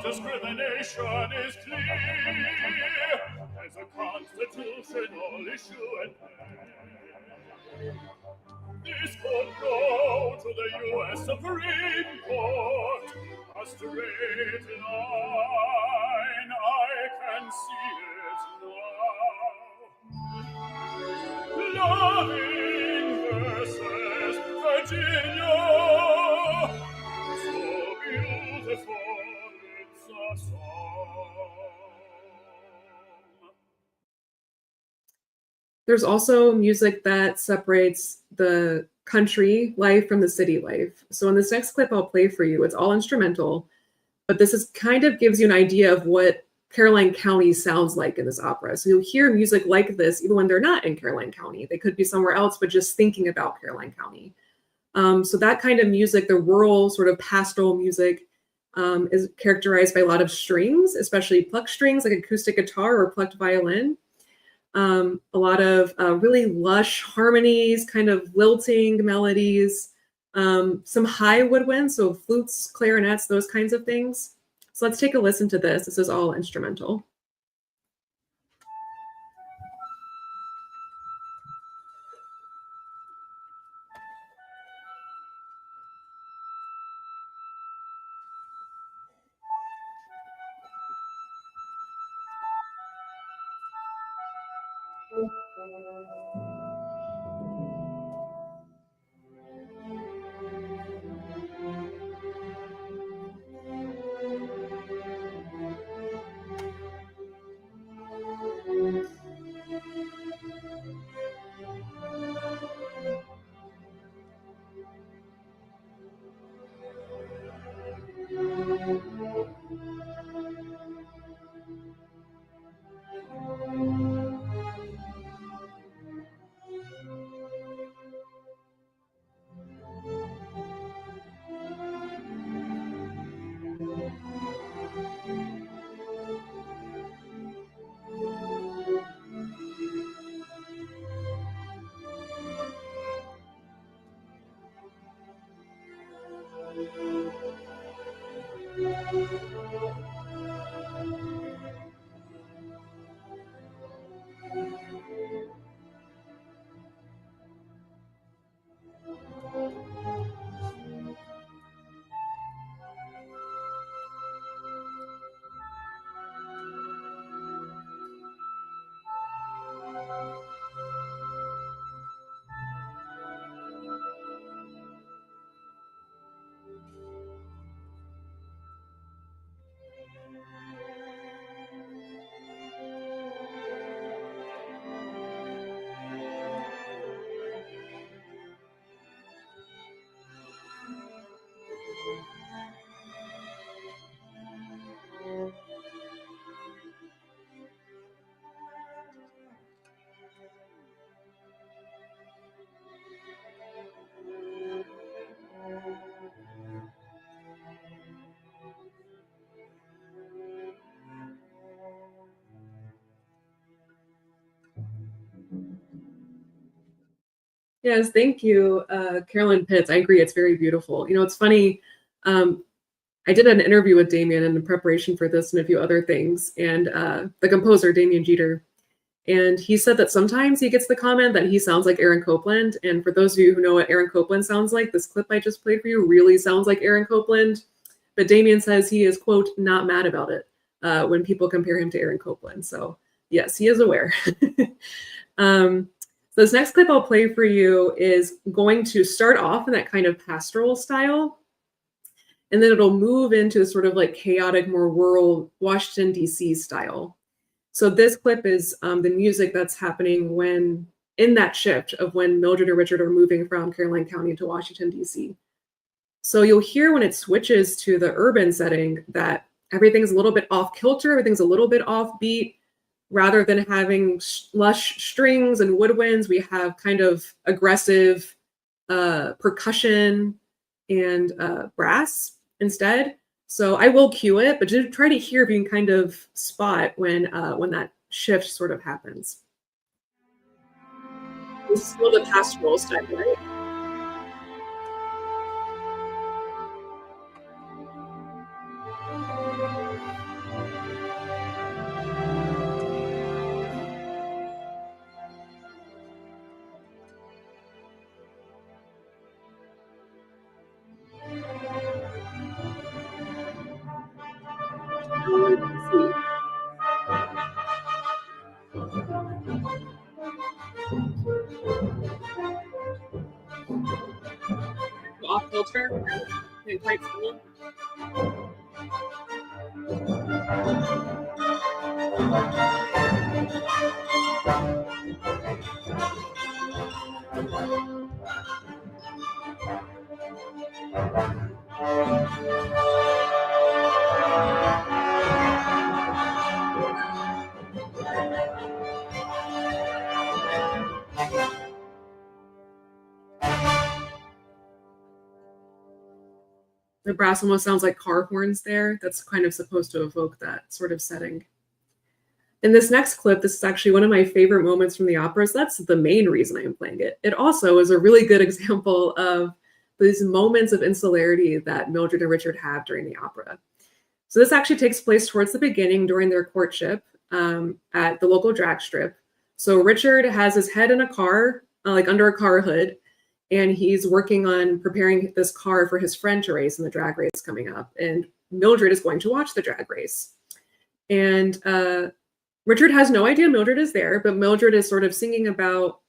Discrimination is clear as a constitutional issue and this could go to the U.S. Supreme Court. A straight line, I can see it now. Loving versus Virginia, so beautiful. There's also music that separates the country life from the city life. So in this next clip I'll play for you, it's all instrumental, but this is kind of gives you an idea of what Caroline County sounds like in this opera. So you'll hear music like this even when they're not in Caroline County. They could be somewhere else, but just thinking about Caroline County. So that kind of music, the rural sort of pastoral music, is characterized by a lot of strings, especially plucked strings like acoustic guitar or plucked violin. A lot of really lush harmonies, kind of lilting melodies, some high woodwinds, so flutes, clarinets, those kinds of things. So let's take a listen to this. This is all instrumental. Yes, thank you, Carolyn Pitts. I agree, it's very beautiful. You know, it's funny, I did an interview with Damien in preparation for this and a few other things, and the composer, Damien Jeter, and he said that sometimes he gets the comment that he sounds like Aaron Copland, and for those of you who know what Aaron Copland sounds like, this clip I just played for you really sounds like Aaron Copland, but Damien says he is, quote, not mad about it when people compare him to Aaron Copland. So yes, he is aware. So this next clip I'll play for you is going to start off in that kind of pastoral style, and then it'll move into sort of like chaotic, more rural Washington, D.C. style. So this clip is the music that's happening when, in that shift of when Mildred and Richard are moving from Caroline County to Washington, D.C. So you'll hear when it switches to the urban setting that everything's a little bit off kilter, everything's a little bit off beat. Rather than having lush strings and woodwinds, we have kind of aggressive percussion and brass instead. So I will cue it, but just try to hear if you can kind of spot when that shift sort of happens. This is still the pastoral style, right? Off filter, quite full. The brass almost sounds like car horns there. That's kind of supposed to evoke that sort of setting. In this next clip, this is actually one of my favorite moments from the opera. So that's the main reason I am playing it. It also is a really good example of these moments of insularity that Mildred and Richard have during the opera. So this actually takes place towards the beginning during their courtship at the local drag strip. So Richard has his head in a car, like under a car hood, and he's working on preparing this car for his friend to race in the drag race coming up. And Mildred is going to watch the drag race. And Richard has no idea Mildred is there, but Mildred is sort of singing about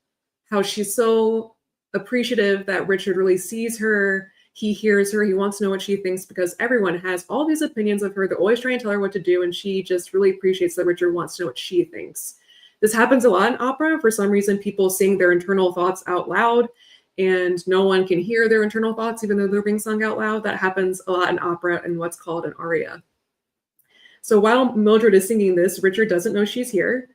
how she's so appreciative that Richard really sees her. He hears her. He wants to know what she thinks because everyone has all these opinions of her. They're always trying to tell her what to do. And she just really appreciates that Richard wants to know what she thinks. This happens a lot in opera. For some reason, people sing their internal thoughts out loud and no one can hear their internal thoughts, even though they're being sung out loud. That happens a lot in opera and what's called an aria. So while Mildred is singing this, Richard doesn't know she's here.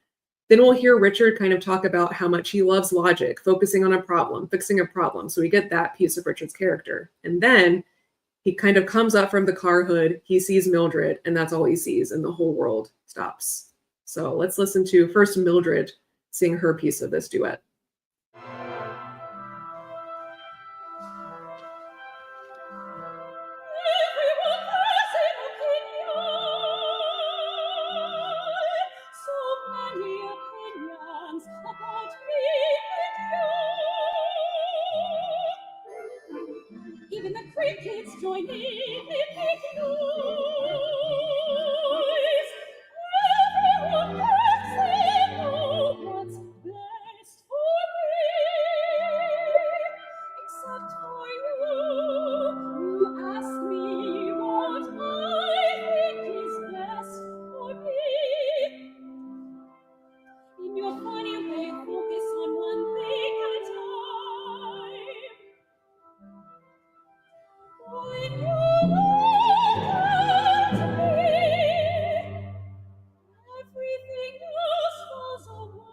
Then we'll hear Richard kind of talk about how much he loves logic, focusing on a problem, fixing a problem. So we get that piece of Richard's character. And then he kind of comes up from the car hood, he sees Mildred, and that's all he sees, and the whole world stops. So let's listen to first Mildred sing her piece of this duet. Even the crickets join in making noise. Everyone can say what's best for me, except for you. You ask me what I think is best for me. In your funny way, focus on one thing at a time. When you look at me, everything else falls away.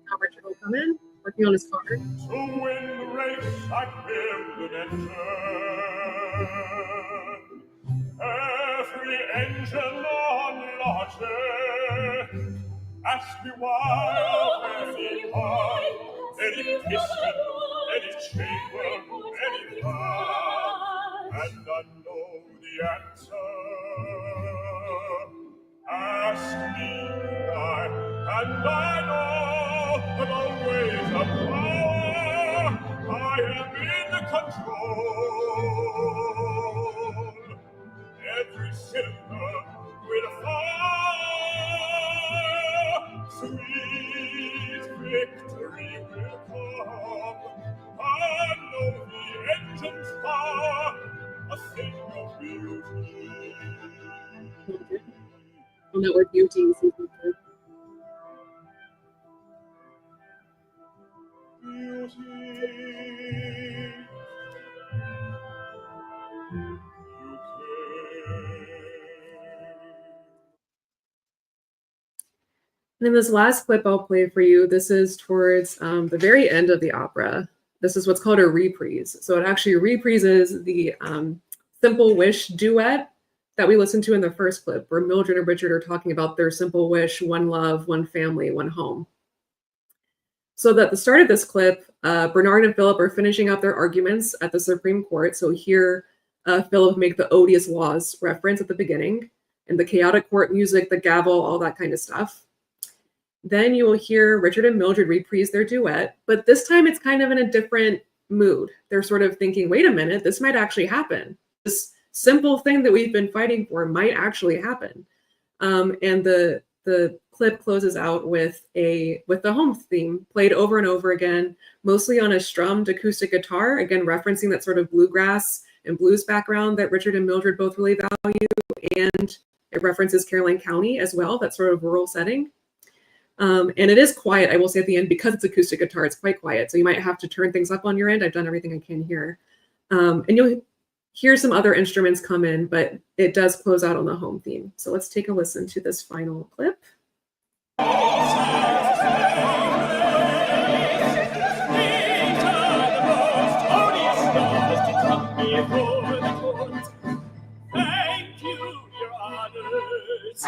Now Richard will come in, working on his car. To win the race, I build an engine. angel on lodge, ask me why, any hall, any piston, any chamber, any bar, and I know the answer. Ask me why, and I know the ways of power. I am in control. Every cylinder will fire. Sweet victory will come. I know the engine's power, a thing of beauty. And that word beauty is And in this last clip I'll play for you, this is towards the very end of the opera. This is what's called a reprise. So it actually reprises the Simple Wish duet that we listened to in the first clip, where Mildred and Richard are talking about their simple wish, one love, one family, one home. So at the start of this clip, Bernard and Philip are finishing up their arguments at the Supreme Court. So here, Philip make the odious laws reference at the beginning, and the chaotic court music, the gavel, all that kind of stuff. Then you will hear Richard and Mildred reprise their duet, but this time it's kind of in a different mood. They're sort of thinking, wait a minute, this might actually happen. This simple thing that we've been fighting for might actually happen. And the clip closes out with the home theme played over and over again, mostly on a strummed acoustic guitar, again referencing that sort of bluegrass and blues background that Richard and Mildred both really value, and it references Caroline County as well, that sort of rural setting. And it is quiet, I will say at the end, because it's acoustic guitar, it's quite quiet. So you might have to turn things up on your end. I've done everything I can here. And you'll hear some other instruments come in, but it does close out on the home theme. So let's take a listen to this final clip. Thank you, your honors.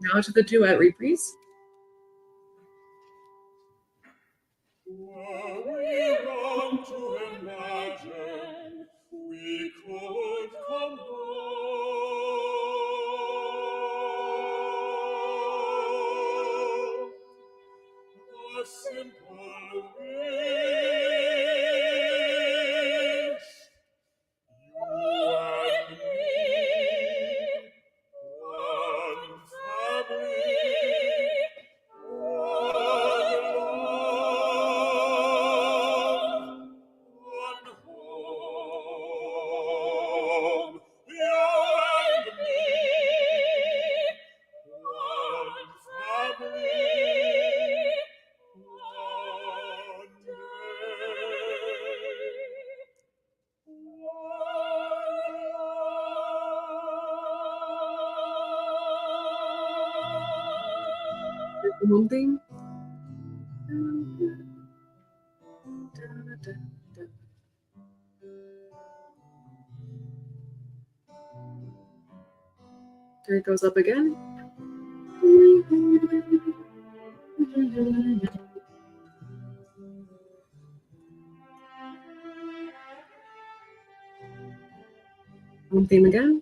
Now to the duet reprise. Were we wrong to imagine we could come home? A simple wish, you and me, one family, one love, one home. You and me, one family, one The home theme. There it goes up again. Home theme again.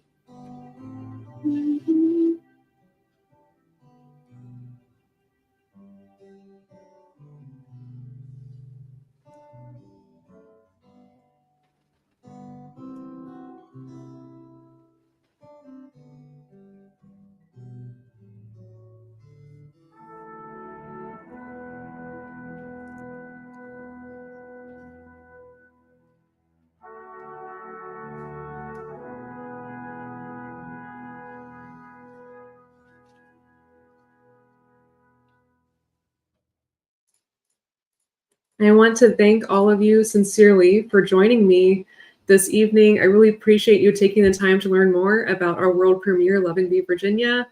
I want to thank all of you sincerely for joining me this evening. I really appreciate you taking the time to learn more about our world premiere, Loving v. Virginia.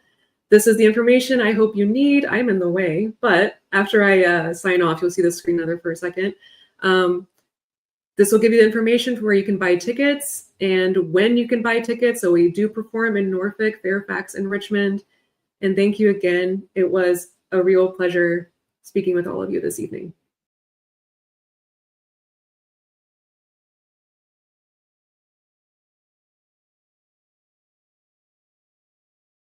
This is the information I hope you need. I'm in the way, but after I sign off, you'll see the screen another for a second. This will give you the information for where you can buy tickets and when you can buy tickets. So we do perform in Norfolk, Fairfax, and Richmond. And thank you again. It was a real pleasure speaking with all of you this evening.